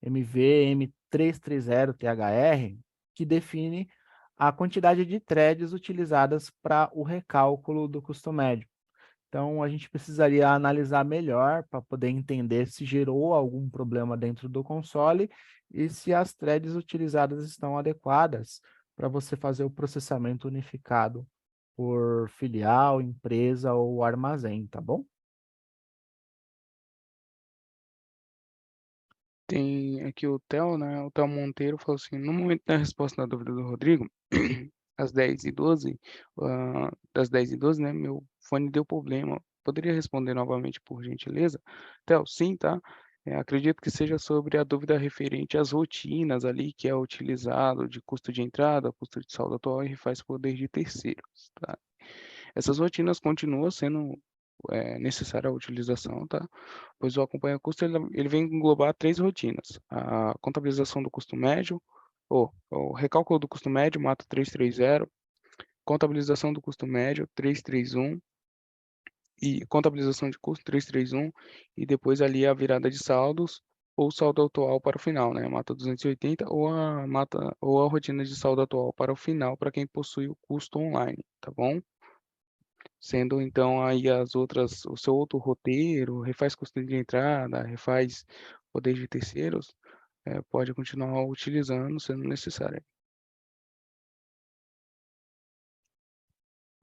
MVM330THR, que define a quantidade de threads utilizadas para o recálculo do custo médio. Então, a gente precisaria analisar melhor para poder entender se gerou algum problema dentro do console e se as threads utilizadas estão adequadas para você fazer o processamento unificado por filial, empresa ou armazém, tá bom? Tem aqui o Theo, né? O Theo Monteiro falou assim: no momento da resposta na dúvida do Rodrigo, às 10h12, das 10h12, né? Meu fone deu problema. Poderia responder novamente, por gentileza? Theo, sim, tá? Acredito que seja sobre a dúvida referente às rotinas ali que é utilizado de custo de entrada, custo de saldo atual e refaz poder de terceiros, tá? Essas rotinas continuam sendo necessária a utilização, tá? Pois o acompanha custo ele vem englobar três rotinas: a contabilização do custo médio, ou o recálculo do custo médio, mata 330, contabilização do custo médio, 331, e contabilização de custo, 331, e depois ali a virada de saldos, ou saldo atual para o final, né? Mata 280, ou a rotina de saldo atual para o final, para quem possui o custo online, tá bom? Sendo então aí as outras, o seu outro roteiro, refaz custo de entrada, refaz poder de terceiros, pode continuar utilizando, sendo necessário.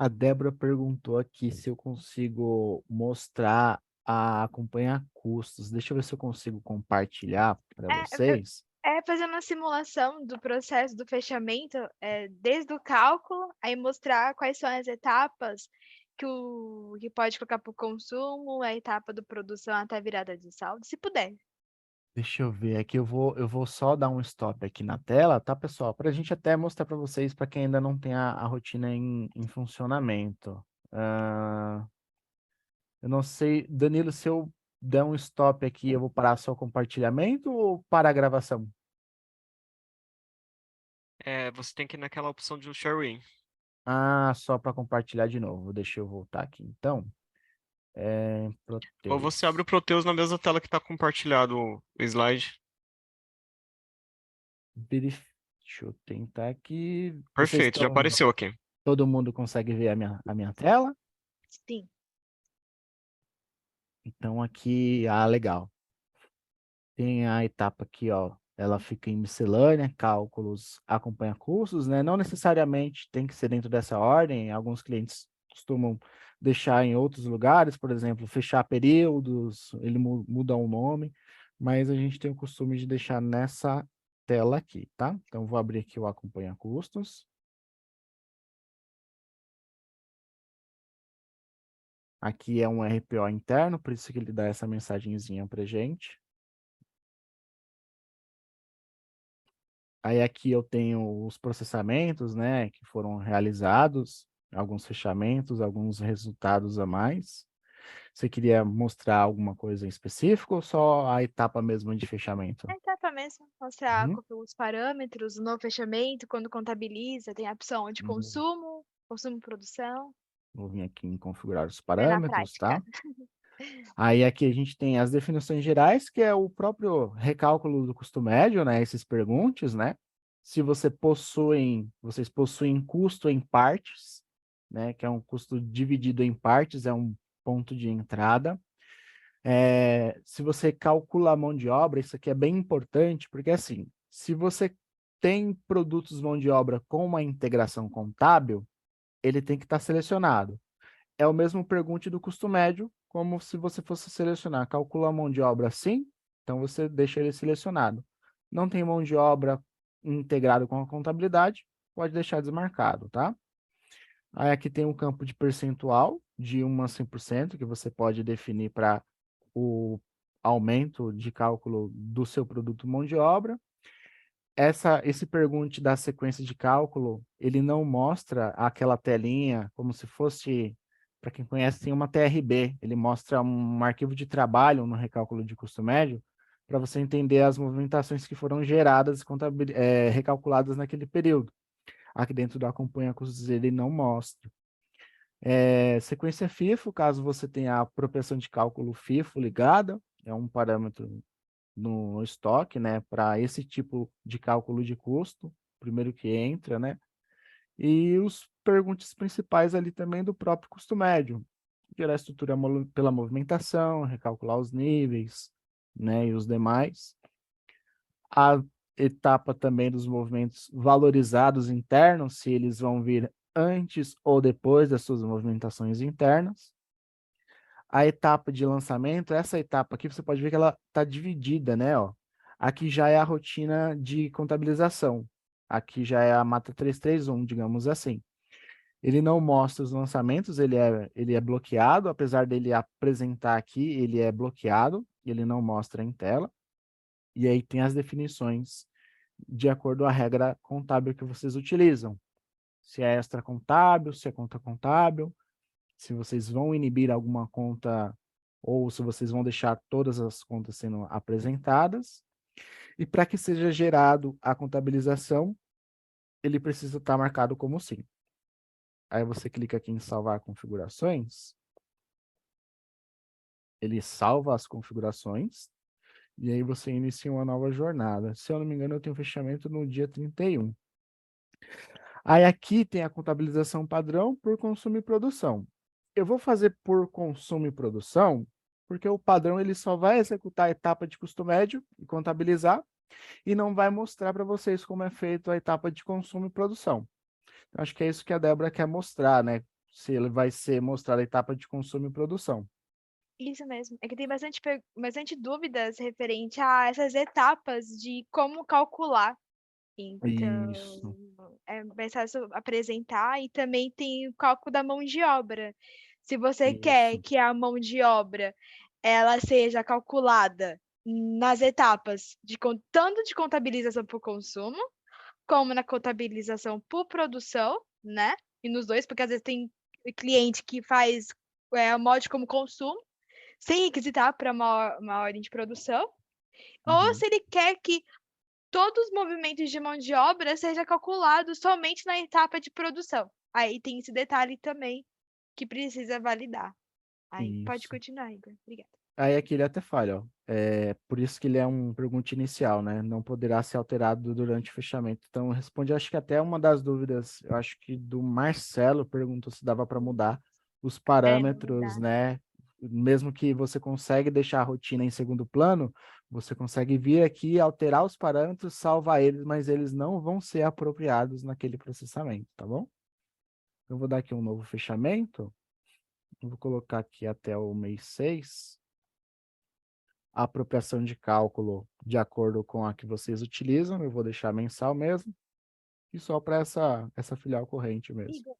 A Débora perguntou aqui se eu consigo mostrar a acompanhar custos. Deixa eu ver se eu consigo compartilhar para É, vocês. fazer uma simulação do processo do fechamento, desde o cálculo, aí mostrar quais são as etapas que pode colocar para o consumo, a etapa do produção até a virada de saldo, se puder. Deixa eu ver aqui, eu vou só dar um stop aqui na tela, tá, pessoal? Para a gente até mostrar para vocês, para quem ainda não tem a rotina em funcionamento. Eu não sei, Danilo, se eu der um stop aqui, eu vou parar só o compartilhamento ou parar a gravação? Você tem que ir naquela opção de sharing. Ah, só para compartilhar de novo. Deixa eu voltar aqui, então. Ou você abre o Proteus. Proteus na mesma tela que está compartilhado o slide. Deixa eu tentar aqui. Vocês Perfeito, já estão. apareceu aqui. Todo mundo consegue ver a minha tela? Sim. Então aqui, legal. Tem a etapa aqui, ó. Ela fica em miscelânea, cálculos, acompanha cursos, né? Não necessariamente tem que ser dentro dessa ordem. Alguns clientes costumam deixar em outros lugares, por exemplo, fechar períodos, ele muda o nome, mas a gente tem o costume de deixar nessa tela aqui, tá? Então, vou abrir aqui o Acompanha Custos. Aqui é um RPO interno, por isso que ele dá essa mensagenzinha para gente. Aí aqui eu tenho os processamentos, né, que foram realizados, alguns fechamentos, alguns resultados a mais. Você queria mostrar alguma coisa em específico ou só a etapa mesmo de fechamento? É etapa mesmo, mostrar Uhum. os parâmetros, o novo fechamento, quando contabiliza, tem a opção de consumo, produção, Vou vir aqui em configurar os ver na parâmetros, prática. tá? Aí aqui a gente tem as definições gerais, que é o próprio recálculo do custo médio, né? Esses perguntes, né? Se vocês possuem custo em partes, né? Que é um custo dividido em partes, é um ponto de entrada. Se você calcula a mão de obra, isso aqui é bem importante, porque assim, se você tem produtos mão de obra com uma integração contábil, ele tem que estar selecionado. É o mesmo pergunte do custo médio, como se você fosse selecionar. Calcula a mão de obra sim, então você deixa ele selecionado. Não tem mão de obra integrado com a contabilidade, pode deixar desmarcado, tá? Aí aqui tem um campo de percentual, de 1 a 100%, que você pode definir para o aumento de cálculo do seu produto mão de obra. Esse pergunte da sequência de cálculo, ele não mostra aquela telinha como se fosse, para quem conhece, tem uma TRB, ele mostra um arquivo de trabalho no recálculo de custo médio, para você entender as movimentações que foram geradas e recalculadas naquele período. Aqui dentro do Acompanha Custos ele não mostra. Sequência FIFO, caso você tenha a propensão de cálculo FIFO ligada, é um parâmetro no estoque, né, para esse tipo de cálculo de custo, primeiro que entra, né, e os perguntas principais ali também do próprio custo médio, gerar a estrutura pela movimentação, recalcular os níveis, né, e os demais. A etapa também dos movimentos valorizados internos, se eles vão vir antes ou depois das suas movimentações internas. A etapa de lançamento, essa etapa aqui, você pode ver que ela está dividida, né? Ó. Aqui já é a rotina de contabilização. Aqui já é a mata 331, digamos assim. Ele não mostra os lançamentos, ele é bloqueado, apesar dele apresentar aqui, ele é bloqueado, ele não mostra em tela. E aí tem as definições de acordo com a regra contábil que vocês utilizam. Se é extra contábil, se é conta contábil, se vocês vão inibir alguma conta ou se vocês vão deixar todas as contas sendo apresentadas. E para que seja gerado a contabilização, ele precisa estar marcado como sim. Aí você clica aqui em salvar configurações, ele salva as configurações, e aí você inicia uma nova jornada. Se eu não me engano, eu tenho fechamento no dia 31. Aí aqui tem a contabilização padrão por consumo e produção. Eu vou fazer por consumo e produção, porque o padrão ele só vai executar a etapa de custo médio e contabilizar, e não vai mostrar para vocês como é feito a etapa de consumo e produção. Eu acho que é isso que a Débora quer mostrar, né? Se ele vai ser mostrar a etapa de consumo e produção. Isso mesmo. É que tem bastante dúvidas referente a essas etapas de como calcular. Então, Isso. é mais fácil apresentar e também tem o cálculo da mão de obra. Se você quer Isso. que a mão de obra ela seja calculada nas etapas tanto de contabilização por consumo, como na contabilização por produção, né? E nos dois, porque às vezes tem cliente que faz o molde como consumo, sem requisitar para uma ordem de produção, ou se ele quer que todos os movimentos de mão de obra sejam calculados somente na etapa de produção. Aí tem esse detalhe também que precisa validar. Aí pode Isso. continuar, Igor. Obrigada. Aí aqui ele até falha, ó. Por isso que ele é um pergunta inicial, né? Não poderá ser alterado durante o fechamento. Então, responde, acho que até uma das dúvidas, eu acho que do Marcelo, perguntou se dava para mudar os Não parâmetros, dá. né? Mesmo que você consegue deixar a rotina em segundo plano, você consegue vir aqui, alterar os parâmetros, salvar eles, mas eles não vão ser apropriados naquele processamento, tá bom? Eu vou dar aqui um novo fechamento. Eu vou colocar aqui até o mês 6. A apropriação de cálculo de acordo com a que vocês utilizam. Eu vou deixar mensal mesmo. E só para essa filial corrente mesmo. Igor,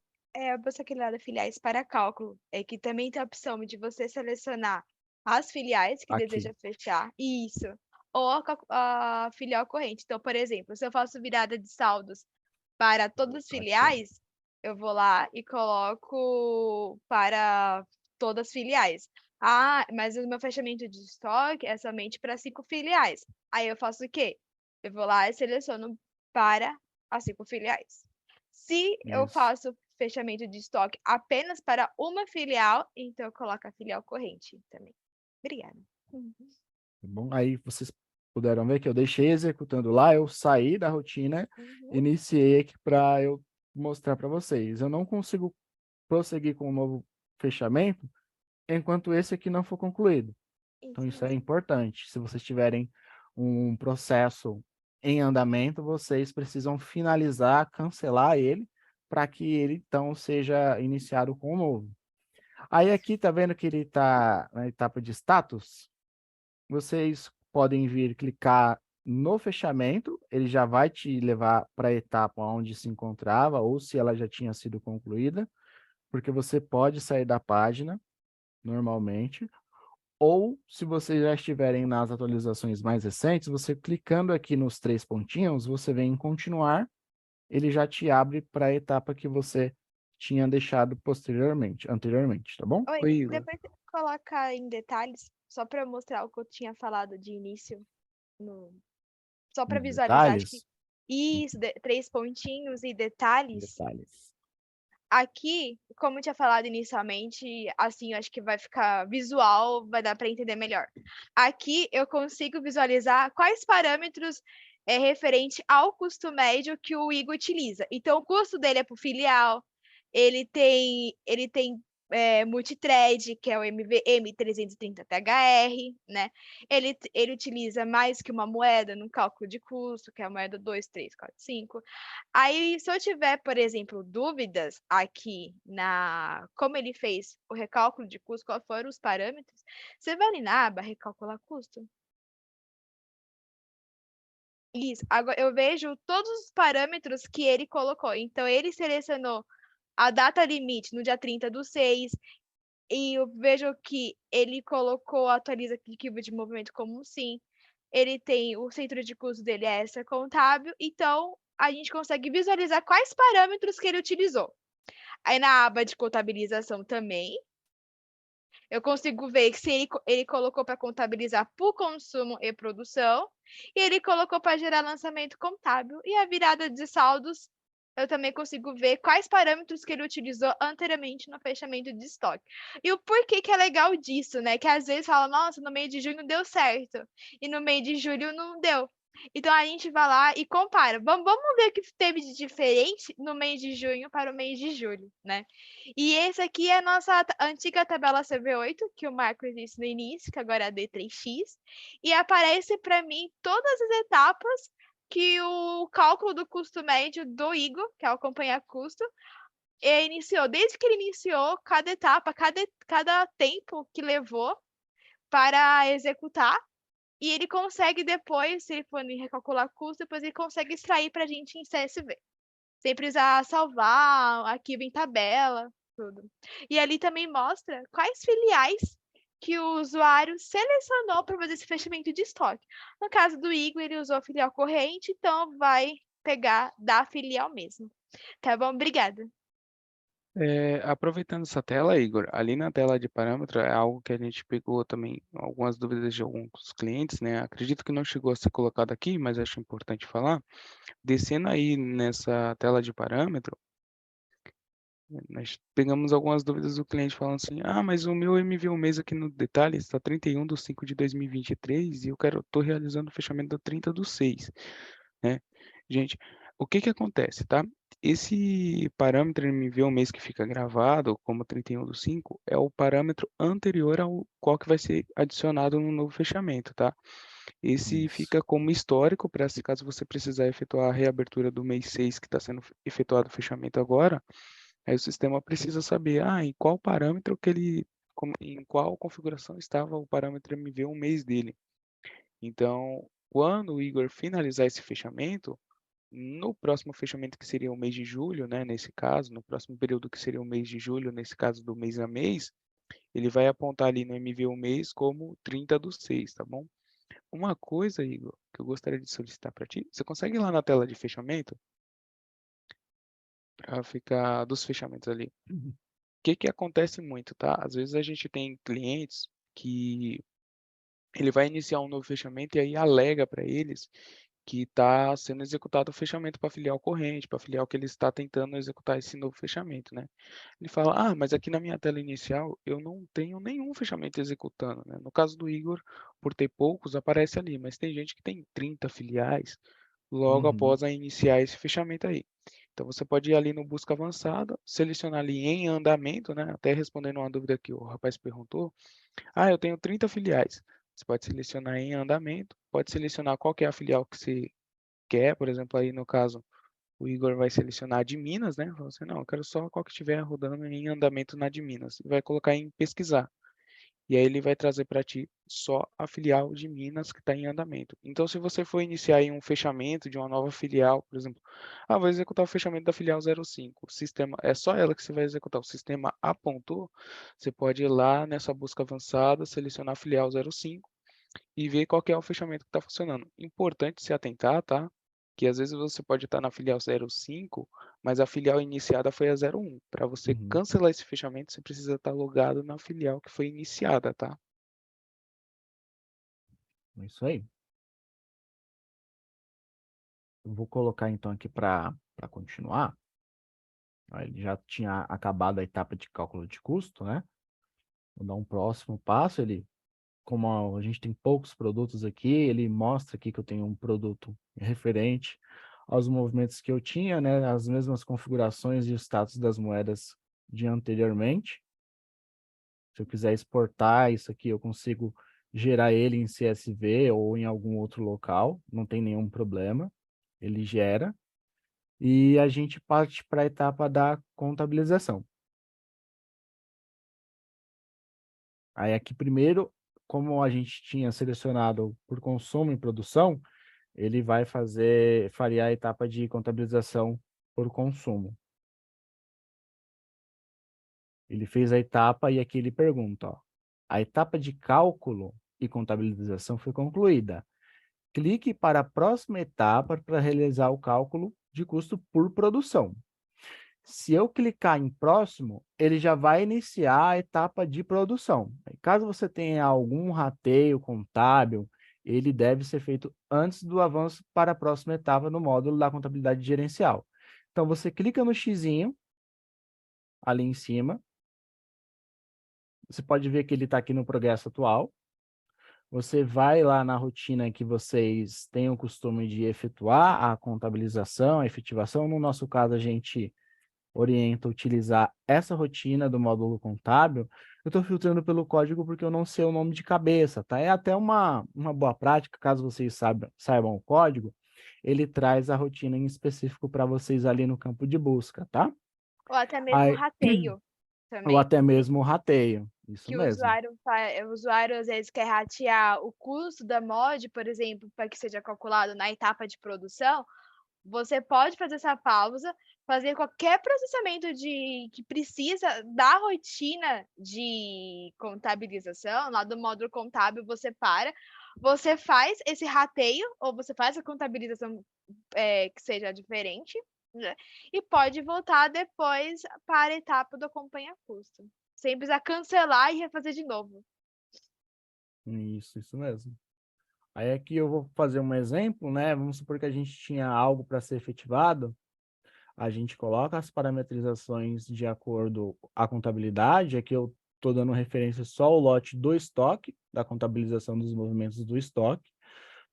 você aquele lá da filiais para cálculo, é que também tem a opção de você selecionar as filiais que Aqui. deseja fechar, isso, ou a filial corrente. Então, por exemplo, se eu faço virada de saldos para todas as Aqui, ó. filiais, eu vou lá e coloco para todas as filiais. Ah, mas o meu fechamento de estoque é somente para 5 filiais. Aí eu faço o quê? Eu vou lá e seleciono para as 5 filiais. Se eu Isso. faço fechamento de estoque apenas para uma filial, então eu coloco a filial corrente também. Obrigada. Tá bom? Aí vocês puderam ver que eu deixei executando lá, eu saí da rotina, iniciei aqui para eu mostrar para vocês. Eu não consigo prosseguir com o novo fechamento enquanto esse aqui não for concluído. Então isso é importante. Se vocês tiverem um processo em andamento, vocês precisam finalizar, cancelar ele, para que ele então seja iniciado com o novo. Aí aqui tá vendo que ele está na etapa de status? Vocês podem vir clicar no fechamento, ele já vai te levar para a etapa onde se encontrava, ou se ela já tinha sido concluída, porque você pode sair da página normalmente, ou se vocês já estiverem nas atualizações mais recentes, você clicando aqui nos 3 pontinhos, você vem em continuar, ele já te abre para a etapa que você tinha deixado anteriormente, tá bom? Oi, Oi, Igor. depois você coloca em detalhes, só para mostrar o que eu tinha falado de início, só para Nos visualizar, acho que detalhes, isso, 3 pontinhos e detalhes. detalhes. Aqui, como eu tinha falado inicialmente, assim, eu acho que vai ficar visual, vai dar para entender melhor. Aqui eu consigo visualizar quais parâmetros é referente ao custo médio que o Igor utiliza. Então, o custo dele é por filial, ele tem multithread, que é o MVM 330THR, né? Ele utiliza mais que uma moeda no cálculo de custo, que é a moeda 2, 3, 4, 5. Aí, se eu tiver, por exemplo, dúvidas aqui como ele fez o recálculo de custo, quais foram os parâmetros, você vai ali na aba recalcular custo. Isso. Agora eu vejo todos os parâmetros que ele colocou. Então, ele selecionou a data limite no dia 30/6, e eu vejo que ele colocou atualiza arquivo de movimento como sim. Ele tem o centro de custo dele é extra contábil, então a gente consegue visualizar quais parâmetros que ele utilizou. Aí na aba de contabilização também, eu consigo ver que se ele colocou para contabilizar por consumo e produção, e ele colocou para gerar lançamento contábil, e a virada de saldos, eu também consigo ver quais parâmetros que ele utilizou anteriormente no fechamento de estoque. E o porquê que é legal disso, né? Que às vezes fala, nossa, no mês de junho deu certo, e no mês de julho não deu. Então a gente vai lá e compara. Vamos ver o que teve de diferente no mês de junho para o mês de julho, né? E esse aqui é a nossa antiga tabela CV8, que o Marcos disse no início, que agora é a D3X, e aparece para mim todas as etapas que o cálculo do custo médio do Igor, que é o acompanhar custo, iniciou. Desde que ele iniciou, cada etapa, cada tempo que levou para executar, e ele consegue depois, se ele for recalcular custo, depois ele consegue extrair para a gente em CSV. Sem precisar salvar arquivo em tabela, tudo. E ali também mostra quais filiais que o usuário selecionou para fazer esse fechamento de estoque. No caso do Igor, ele usou a filial corrente, então vai pegar da filial mesmo. Tá bom? Obrigada. Aproveitando essa tela, Igor, ali na tela de parâmetro é algo que a gente pegou também algumas dúvidas de alguns clientes, né? Acredito que não chegou a ser colocado aqui, mas acho importante falar. Descendo aí nessa tela de parâmetro, nós pegamos algumas dúvidas do cliente falando assim, mas o meu MV mês aqui no detalhe está 31/5/2023 e eu estou realizando o fechamento do 30/6, né? Gente, o que que acontece, tá? Esse parâmetro MV mês que fica gravado como 31/5 é o parâmetro anterior ao qual que vai ser adicionado no novo fechamento, tá? Esse Isso. fica como histórico para caso você precisar efetuar a reabertura do mês 6 que está sendo efetuado o fechamento agora, Aí o sistema precisa saber, em qual parâmetro em qual configuração estava o parâmetro MV1 mês dele. Então, quando o Igor finalizar esse fechamento, no próximo fechamento, que seria o mês de julho, né, nesse caso, no próximo período, que seria o mês de julho, nesse caso do mês a mês, ele vai apontar ali no MV1 mês como 30/6, tá bom? Uma coisa, Igor, que eu gostaria de solicitar para ti, você consegue ir lá na tela de fechamento, para ficar dos fechamentos ali. O que acontece muito, tá? Às vezes a gente tem clientes que ele vai iniciar um novo fechamento e aí alega para eles que está sendo executado o fechamento para a filial corrente, para a filial que ele está tentando executar esse novo fechamento, né? Ele fala, mas aqui na minha tela inicial eu não tenho nenhum fechamento executando, né? No caso do Igor, por ter poucos, aparece ali, mas tem gente que tem 30 filiais logo Uhum. após a iniciar esse fechamento aí. Então você pode ir ali no busca avançada, selecionar ali em andamento, né? Até respondendo uma dúvida que o rapaz perguntou, eu tenho 30 filiais. Você pode selecionar em andamento, pode selecionar qual que é a filial que você quer, por exemplo, aí no caso, o Igor vai selecionar a de Minas, né? Fala assim, não, eu quero só qual que estiver rodando em andamento na de Minas. E vai colocar em pesquisar. E aí ele vai trazer para ti só a filial de Minas que está em andamento. Então, se você for iniciar aí um fechamento de uma nova filial, por exemplo, vou executar o fechamento da filial 05, o sistema, é só ela que você vai executar, o sistema apontou, você pode ir lá nessa busca avançada, selecionar a filial 05 e ver qual que é o fechamento que está funcionando. Importante se atentar, tá? Que às vezes você pode estar na filial 05, mas a filial iniciada foi a 01. Para você Uhum. cancelar esse fechamento, você precisa estar logado na filial que foi iniciada, tá? É isso aí. Eu vou colocar então aqui para continuar. Ele já tinha acabado a etapa de cálculo de custo, né? Vou dar um próximo passo. Como a gente tem poucos produtos aqui, ele mostra aqui que eu tenho um produto referente aos movimentos que eu tinha, né? As mesmas configurações e o status das moedas de anteriormente. Se eu quiser exportar isso aqui, eu consigo gerar ele em CSV ou em algum outro local, não tem nenhum problema. Ele gera. E a gente parte para a etapa da contabilização. Aí aqui primeiro, como a gente tinha selecionado por consumo e produção, ele vai faria a etapa de contabilização por consumo. Ele fez a etapa e aqui ele pergunta, a etapa de cálculo e contabilização foi concluída. Clique para a próxima etapa para realizar o cálculo de custo por produção. Se eu clicar em próximo, ele já vai iniciar a etapa de produção. Caso você tenha algum rateio contábil, ele deve ser feito antes do avanço para a próxima etapa no módulo da contabilidade gerencial. Então, você clica no xizinho, ali em cima. Você pode ver que ele está aqui no progresso atual. Você vai lá na rotina que vocês têm o costume de efetuar a contabilização, a efetivação. No nosso caso, a gente orienta a utilizar essa rotina do módulo contábil. Eu estou filtrando pelo código porque eu não sei o nome de cabeça, tá? É até uma boa prática, caso vocês saibam o código, ele traz a rotina em específico para vocês ali no campo de busca, tá? Ou até mesmo Aí, rateio ou também. até mesmo o rateio, isso Que mesmo. o usuário às vezes quer ratear o custo da mod, por exemplo, para que seja calculado na etapa de produção, você pode fazer essa pausa, fazer qualquer processamento que precisa da rotina de contabilização, lá do módulo contábil, você faz esse rateio, ou você faz a contabilização que seja diferente, né? E pode voltar depois para a etapa do acompanha custo. Sem precisar cancelar e refazer de novo. Isso mesmo. Aí aqui eu vou fazer um exemplo, né? Vamos supor que a gente tinha algo para ser efetivado, a gente coloca as parametrizações de acordo com a contabilidade. Aqui eu estou dando referência só ao lote do estoque, da contabilização dos movimentos do estoque.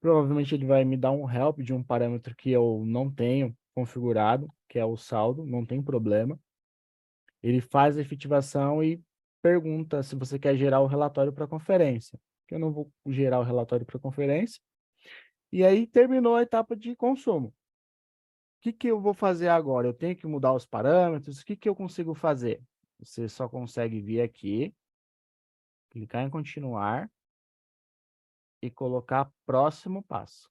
Provavelmente ele vai me dar um help de um parâmetro que eu não tenho configurado, que é o saldo, não tem problema. Ele faz a efetivação e pergunta se você quer gerar o relatório para conferência. Eu não vou gerar o relatório para conferência. E aí terminou a etapa de consumo. que eu vou fazer agora? Eu tenho que mudar os parâmetros? O que eu consigo fazer? Você só consegue vir aqui, clicar em continuar e colocar próximo passo.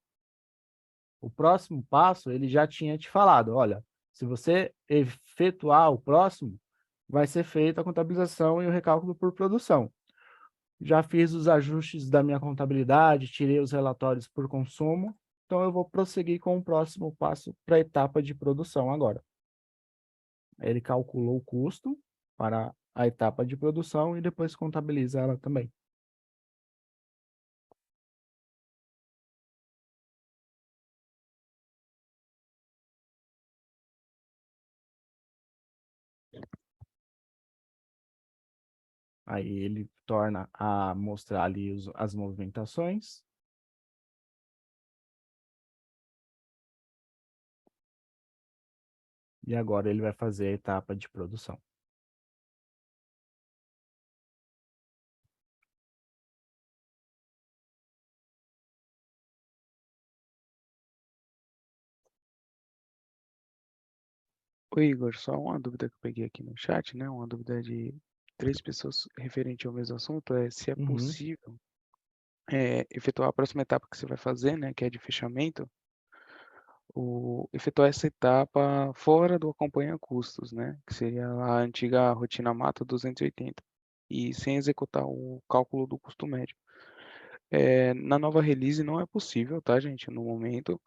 O próximo passo, ele já tinha te falado, olha, se você efetuar o próximo, vai ser feita a contabilização e o recálculo por produção. Já fiz os ajustes da minha contabilidade, tirei os relatórios por consumo, então eu vou prosseguir com o próximo passo para a etapa de produção agora. Ele calculou o custo para a etapa de produção e depois contabiliza ela também. Aí ele torna a mostrar ali as movimentações. E agora ele vai fazer a etapa de produção. Ô Igor, só uma dúvida que eu peguei aqui no chat, né? Uma dúvida de 3 pessoas referente ao mesmo assunto, é se é Uhum. possível efetuar a próxima etapa que você vai fazer, né? Que é de fechamento, efetuar essa etapa fora do acompanha custos, né? Que seria a antiga rotina Mata 280, e sem executar o cálculo do custo médio. Na nova release não é possível, tá, gente? No momento,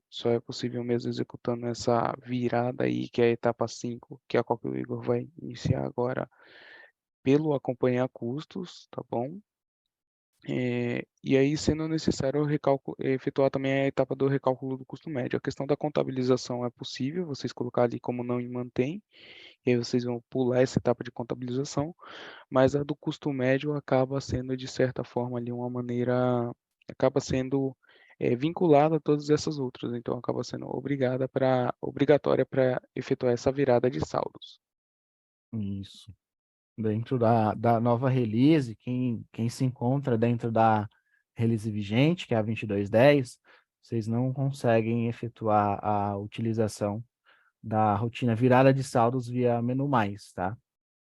só é possível mesmo executando essa virada aí, que é a etapa 5, que é a qual que o Igor vai iniciar agora, pelo acompanhar custos, tá bom? E aí, sendo necessário efetuar também a etapa do recálculo do custo médio. A questão da contabilização é possível, vocês colocar ali como não e mantém, e aí vocês vão pular essa etapa de contabilização, mas a do custo médio acaba sendo, de certa forma, ali uma maneira, acaba sendo vinculada a todas essas outras, então acaba sendo obrigatória para efetuar essa virada de saldos. Isso. Dentro da nova release, quem se encontra dentro da release vigente, que é a 2210, vocês não conseguem efetuar a utilização da rotina virada de saldos via menu mais, tá?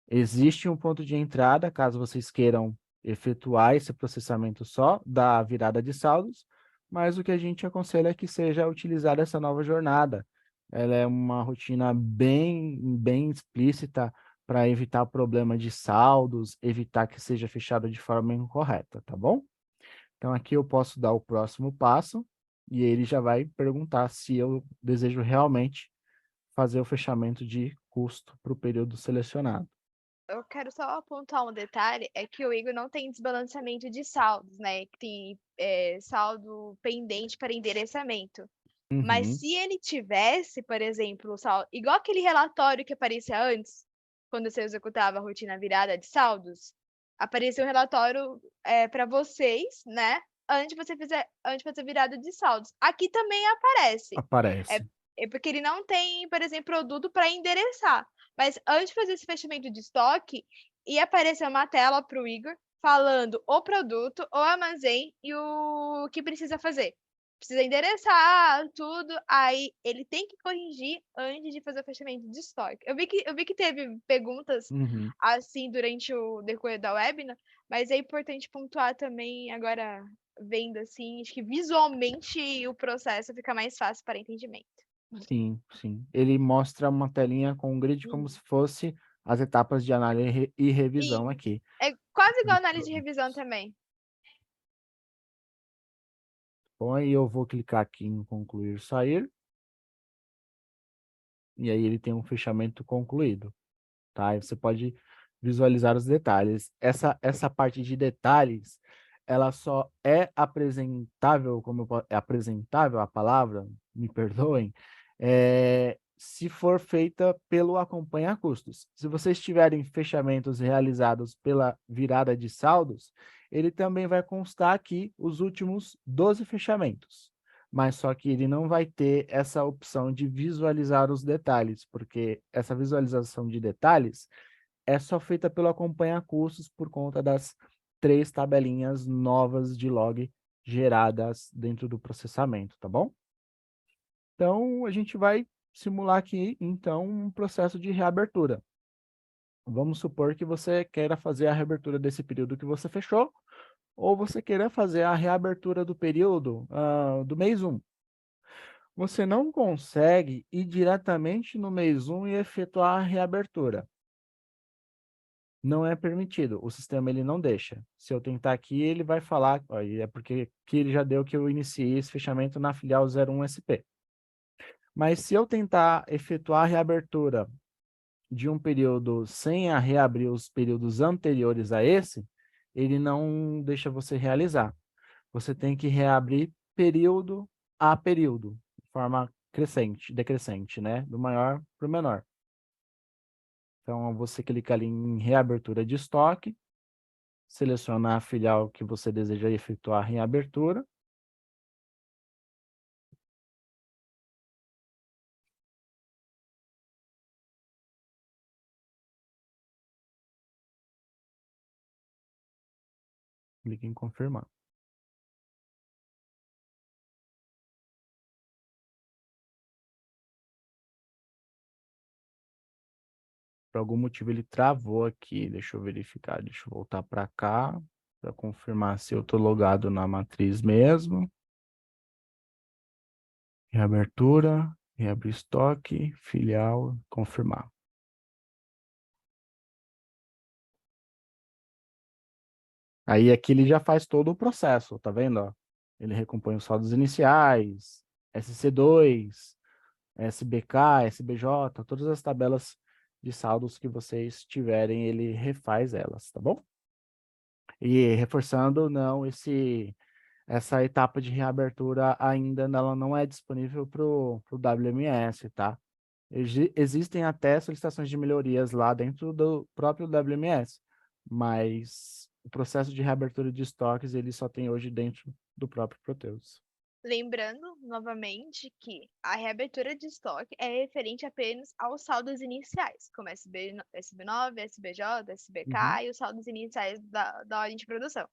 Existe um ponto de entrada, caso vocês queiram efetuar esse processamento só da virada de saldos, mas o que a gente aconselha é que seja utilizada essa nova jornada. Ela é uma rotina bem explícita para evitar problema de saldos, evitar que seja fechado de forma incorreta, tá bom? Então aqui eu posso dar o próximo passo e ele já vai perguntar se eu desejo realmente fazer o fechamento de custo para o período selecionado. Eu quero só apontar um detalhe, é que o Igor não tem desbalanceamento de saldos, né? Tem saldo pendente para endereçamento. Mas Uhum. se ele tivesse, por exemplo, o saldo, igual aquele relatório que aparecia antes, quando você executava a rotina virada de saldos, aparecia um relatório para vocês, né? Antes de fazer virada de saldos. Aqui também aparece. É, Aparece. é porque ele não tem, por exemplo, produto para endereçar. Mas antes de fazer esse fechamento de estoque, ia aparecer uma tela para o Igor falando o produto, o armazém e o que precisa fazer. Precisa endereçar tudo, aí ele tem que corrigir antes de fazer o fechamento de estoque. Eu vi que teve perguntas Uhum. assim durante o decorrer da webinar, mas é importante pontuar também agora vendo assim, acho que visualmente o processo fica mais fácil para entendimento. Sim, sim. Ele mostra uma telinha com um grid como se fosse as etapas de análise e revisão E aqui. é quase igual Dos análise de revisão produtos. também. Bom, aí eu vou clicar aqui em concluir sair. E aí ele tem um fechamento concluído, tá? Aí você pode visualizar os detalhes. Essa parte de detalhes, ela só é apresentável, é apresentável a palavra, me perdoem, se for feita pelo acompanha custos. Se vocês tiverem fechamentos realizados pela virada de saldos, ele também vai constar aqui os últimos 12 fechamentos. Mas só que ele não vai ter essa opção de visualizar os detalhes, porque essa visualização de detalhes é só feita pelo acompanha custos por conta das 3 tabelinhas novas de log geradas dentro do processamento, tá bom? Então, a gente vai simular aqui, então, um processo de reabertura. Vamos supor que você queira fazer a reabertura desse período que você fechou, ou você queira fazer a reabertura do período do mês 1. Você não consegue ir diretamente no mês 1 e efetuar a reabertura. Não é permitido, o sistema ele não deixa. Se eu tentar aqui, ele vai falar, ó, é porque aqui ele já deu que eu iniciei esse fechamento na filial 01 SP. Mas se eu tentar efetuar a reabertura de um período sem reabrir os períodos anteriores a esse, ele não deixa você realizar. Você tem que reabrir período a período, de forma decrescente, né? Do maior para o menor. Então, você clica ali em reabertura de estoque, seleciona a filial que você deseja efetuar a reabertura. Clique em confirmar. Por algum motivo ele travou aqui. Deixa eu verificar. Deixa eu voltar para cá para confirmar se eu estou logado na matriz mesmo. Reabertura, reabrir estoque, filial, confirmar. Aí aqui ele já faz todo o processo, tá vendo? Ó? Ele recompõe os saldos iniciais, SC2, SBK, SBJ, todas as tabelas de saldos que vocês tiverem, ele refaz elas, tá bom? E reforçando, não, essa etapa de reabertura ainda ela não é disponível para o WMS, tá? Existem até solicitações de melhorias lá dentro do próprio WMS, mas o processo de reabertura de estoques ele só tem hoje dentro do próprio Proteus. Lembrando, novamente, que a reabertura de estoque é referente apenas aos saldos iniciais, como SB9, SBJ, SBK e os saldos iniciais da ordem de produção.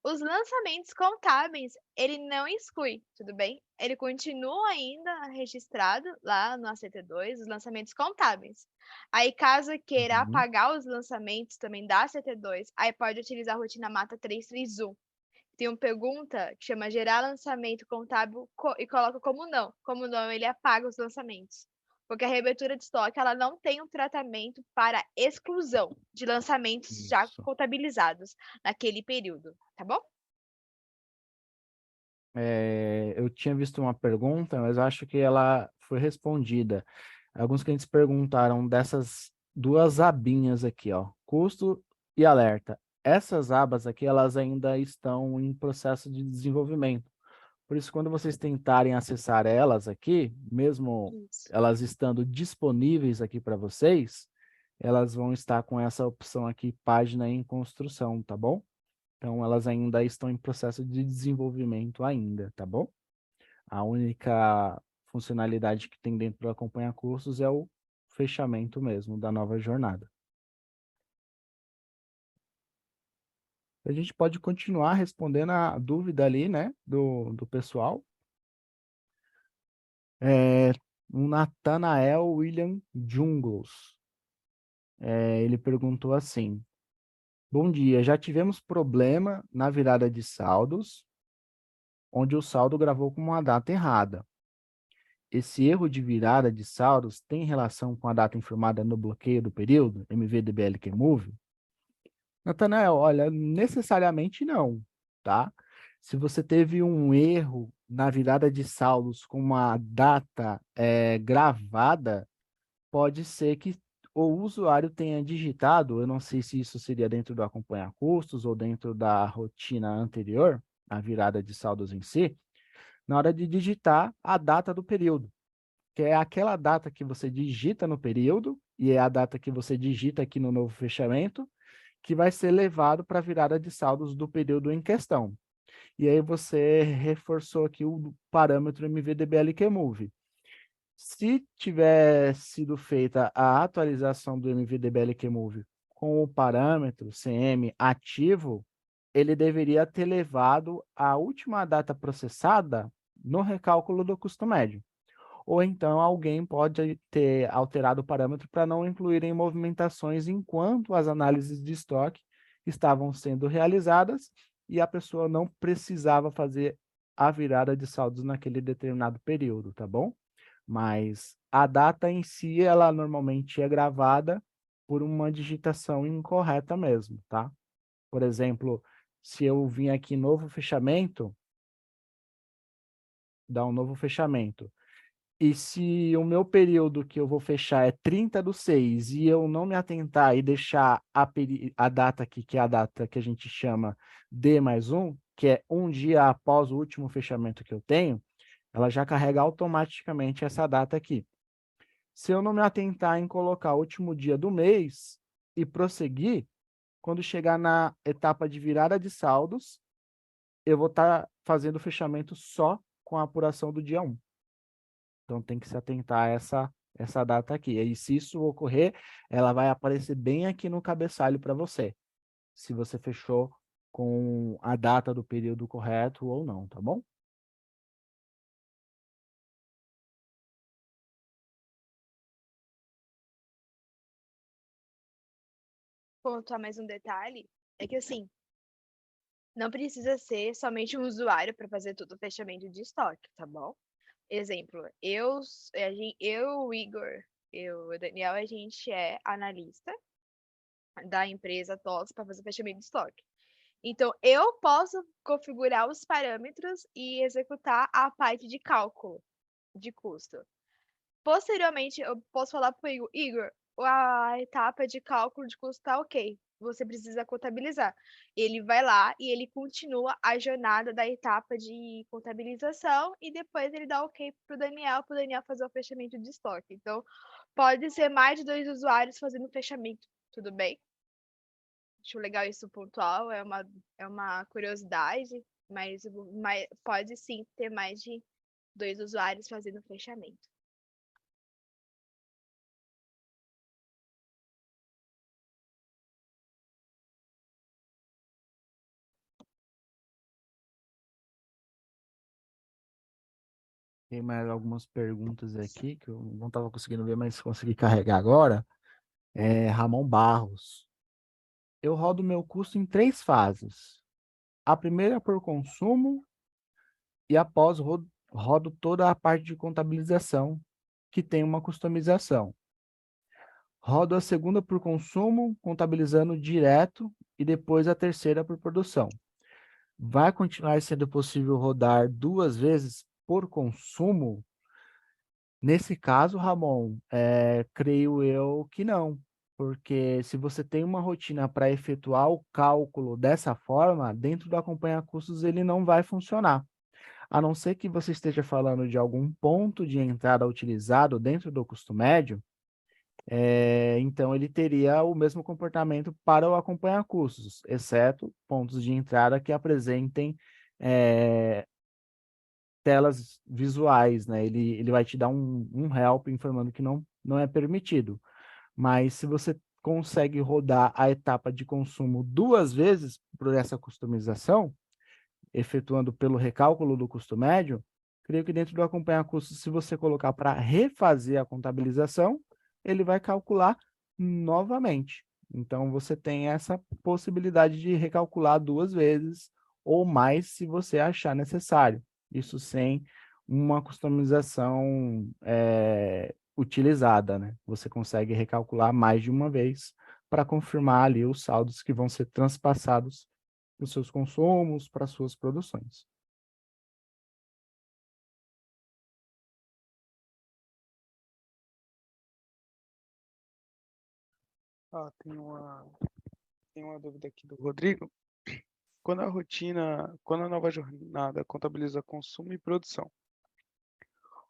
Os lançamentos contábeis, ele não exclui, tudo bem? Ele continua ainda registrado lá no ACT2, os lançamentos contábeis. Aí, caso queira apagar os lançamentos também da ACT2, aí pode utilizar a rotina mata 331. Tem uma pergunta que chama gerar lançamento contábil e coloca como não. Como não, ele apaga os lançamentos. Porque a reabertura de estoque ela não tem um tratamento para exclusão de lançamentos já contabilizados naquele período, tá bom? Eu tinha visto uma pergunta, mas acho que ela foi respondida. Alguns clientes perguntaram dessas duas abinhas aqui, ó, custo e alerta. Essas abas aqui, elas ainda estão em processo de desenvolvimento. Por isso, quando vocês tentarem acessar elas aqui, mesmo elas estando disponíveis aqui para vocês, elas vão estar com essa opção aqui, página em construção, tá bom? Então, elas ainda estão em processo de desenvolvimento ainda, tá bom? A única funcionalidade que tem dentro do Acompanha Cursos é o fechamento mesmo da nova jornada. A gente pode continuar respondendo a dúvida ali, né, do pessoal. O Nathanael William Jungles. Ele perguntou assim: bom dia, já tivemos problema na virada de saldos, onde o saldo gravou com uma data errada. Esse erro de virada de saldos tem relação com a data informada no bloqueio do período, MVDBLQMove? Natanael, olha, necessariamente não, tá? Se você teve um erro na virada de saldos com uma data gravada, pode ser que o usuário tenha digitado, eu não sei se isso seria dentro do acompanhar custos ou dentro da rotina anterior, a virada de saldos em si, na hora de digitar a data do período, que é aquela data que você digita no período e é a data que você digita aqui no novo fechamento, que vai ser levado para a virada de saldos do período em questão. E aí você reforçou aqui o parâmetro MVDBLQMove. Se tiver sido feita a atualização do MVDBLQMove com o parâmetro CM ativo, ele deveria ter levado a última data processada no recálculo do custo médio. ou então alguém pode ter alterado o parâmetro para não incluírem movimentações enquanto as análises de estoque estavam sendo realizadas e a pessoa não precisava fazer a virada de saldos naquele determinado período, tá bom? Mas a data em si, ela normalmente é gravada por uma digitação incorreta mesmo, tá? Por exemplo, se eu vim aqui novo fechamento, dar um novo fechamento, e se o meu período que eu vou fechar é 30/6 e eu não me atentar e deixar a data aqui, que é a data que a gente chama D+1, que é um dia após o último fechamento que eu tenho, ela já carrega automaticamente essa data aqui. Se eu não me atentar em colocar o último dia do mês e prosseguir, quando chegar na etapa de virada de saldos, eu vou estar fazendo o fechamento só com a apuração do dia 1. Então tem que se atentar a essa data aqui. E se isso ocorrer, ela vai aparecer bem aqui no cabeçalho para você, se você fechou com a data do período correto ou não, tá bom? Pontuar mais um detalhe é que, assim, não precisa ser somente um usuário para fazer todo o fechamento de estoque, tá bom? Exemplo, o Igor, o Daniel, a gente é analista da empresa TOS para fazer o fechamento de estoque. Então, eu posso configurar os parâmetros e executar a parte de cálculo de custo. Posteriormente, eu posso falar para o Igor, a etapa de cálculo de custo está ok, você precisa contabilizar. Ele vai lá e ele continua a jornada da etapa de contabilização e depois ele dá ok para o Daniel fazer o fechamento de estoque. Então, pode ser mais de 2 usuários fazendo o fechamento, tudo bem? Acho legal isso pontual, é uma curiosidade, mas pode sim ter mais de 2 usuários fazendo o fechamento. Tem mais algumas perguntas aqui que eu não estava conseguindo ver, mas consegui carregar agora. Ramon Barros. Eu rodo meu custo em 3 fases. A primeira é por consumo e após rodo toda a parte de contabilização, que tem uma customização. Rodo a segunda por consumo, contabilizando direto, e depois a terceira por produção. Vai continuar sendo possível rodar 2 vezes por consumo? Nesse caso, Ramon, creio eu que não, porque se você tem uma rotina para efetuar o cálculo dessa forma, dentro do acompanha custos ele não vai funcionar. A não ser que você esteja falando de algum ponto de entrada utilizado dentro do custo médio, então ele teria o mesmo comportamento para o acompanhar custos, exceto pontos de entrada que apresentem telas visuais, né? Ele vai te dar um help informando que não é permitido. Mas se você consegue rodar a etapa de consumo 2 vezes por essa customização, efetuando pelo recálculo do custo médio, creio que dentro do acompanhar custos, se você colocar para refazer a contabilização, ele vai calcular novamente. Então, você tem essa possibilidade de recalcular 2 vezes ou mais se você achar necessário. Isso sem uma customização utilizada, né? Você consegue recalcular mais de uma vez para confirmar ali os saldos que vão ser transpassados para os seus consumos, para as suas produções. Tem uma dúvida aqui do Rodrigo. Quando a nova jornada contabiliza consumo e produção,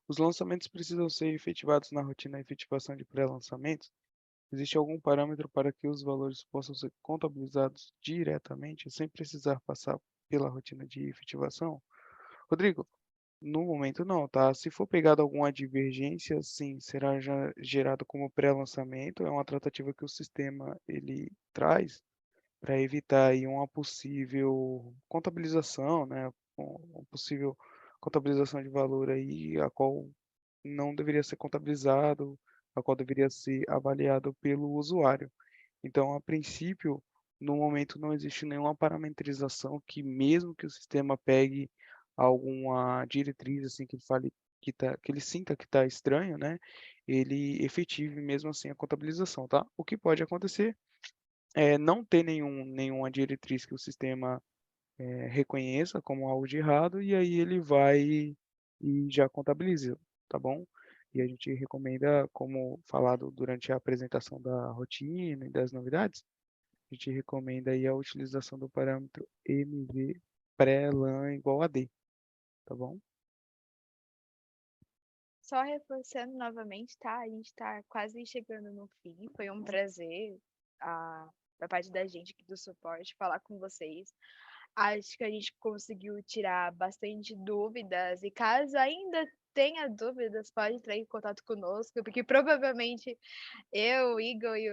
os lançamentos precisam ser efetivados na rotina de efetivação de pré-lançamentos? Existe algum parâmetro para que os valores possam ser contabilizados diretamente, sem precisar passar pela rotina de efetivação? Rodrigo, no momento não, tá? Se for pegado alguma divergência, sim, será já gerado como pré-lançamento. É uma tratativa que o sistema ele traz para evitar aí uma possível contabilização, né? Uma possível contabilização de valor aí, a qual não deveria ser contabilizado, a qual deveria ser avaliado pelo usuário. Então, a princípio, no momento não existe nenhuma parametrização que, mesmo que o sistema pegue alguma diretriz assim que ele fale que ele sinta que está estranho, né, ele efetive mesmo assim a contabilização, tá? O que pode acontecer é não ter nenhuma diretriz que o sistema reconheça como algo de errado e aí ele vai e já contabiliza, tá bom? E a gente recomenda, como falado durante a apresentação da rotina e das novidades, a gente recomenda aí a utilização do parâmetro MV pré-LAN igual a D, tá bom? Só reforçando novamente, tá? A gente tá quase chegando no fim. Foi um prazer, da parte da gente aqui do suporte, falar com vocês. Acho que a gente conseguiu tirar bastante dúvidas. E caso ainda tenha dúvidas, pode entrar em contato conosco, porque provavelmente eu, o Igor e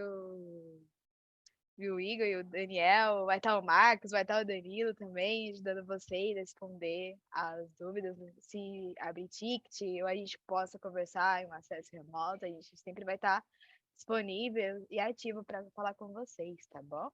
o Daniel, vai estar o Marcos, vai estar o Danilo também, ajudando vocês a responder as dúvidas, se abrir ticket, ou a gente possa conversar em um acesso remoto, a gente sempre vai estar disponível e ativo para falar com vocês, tá bom?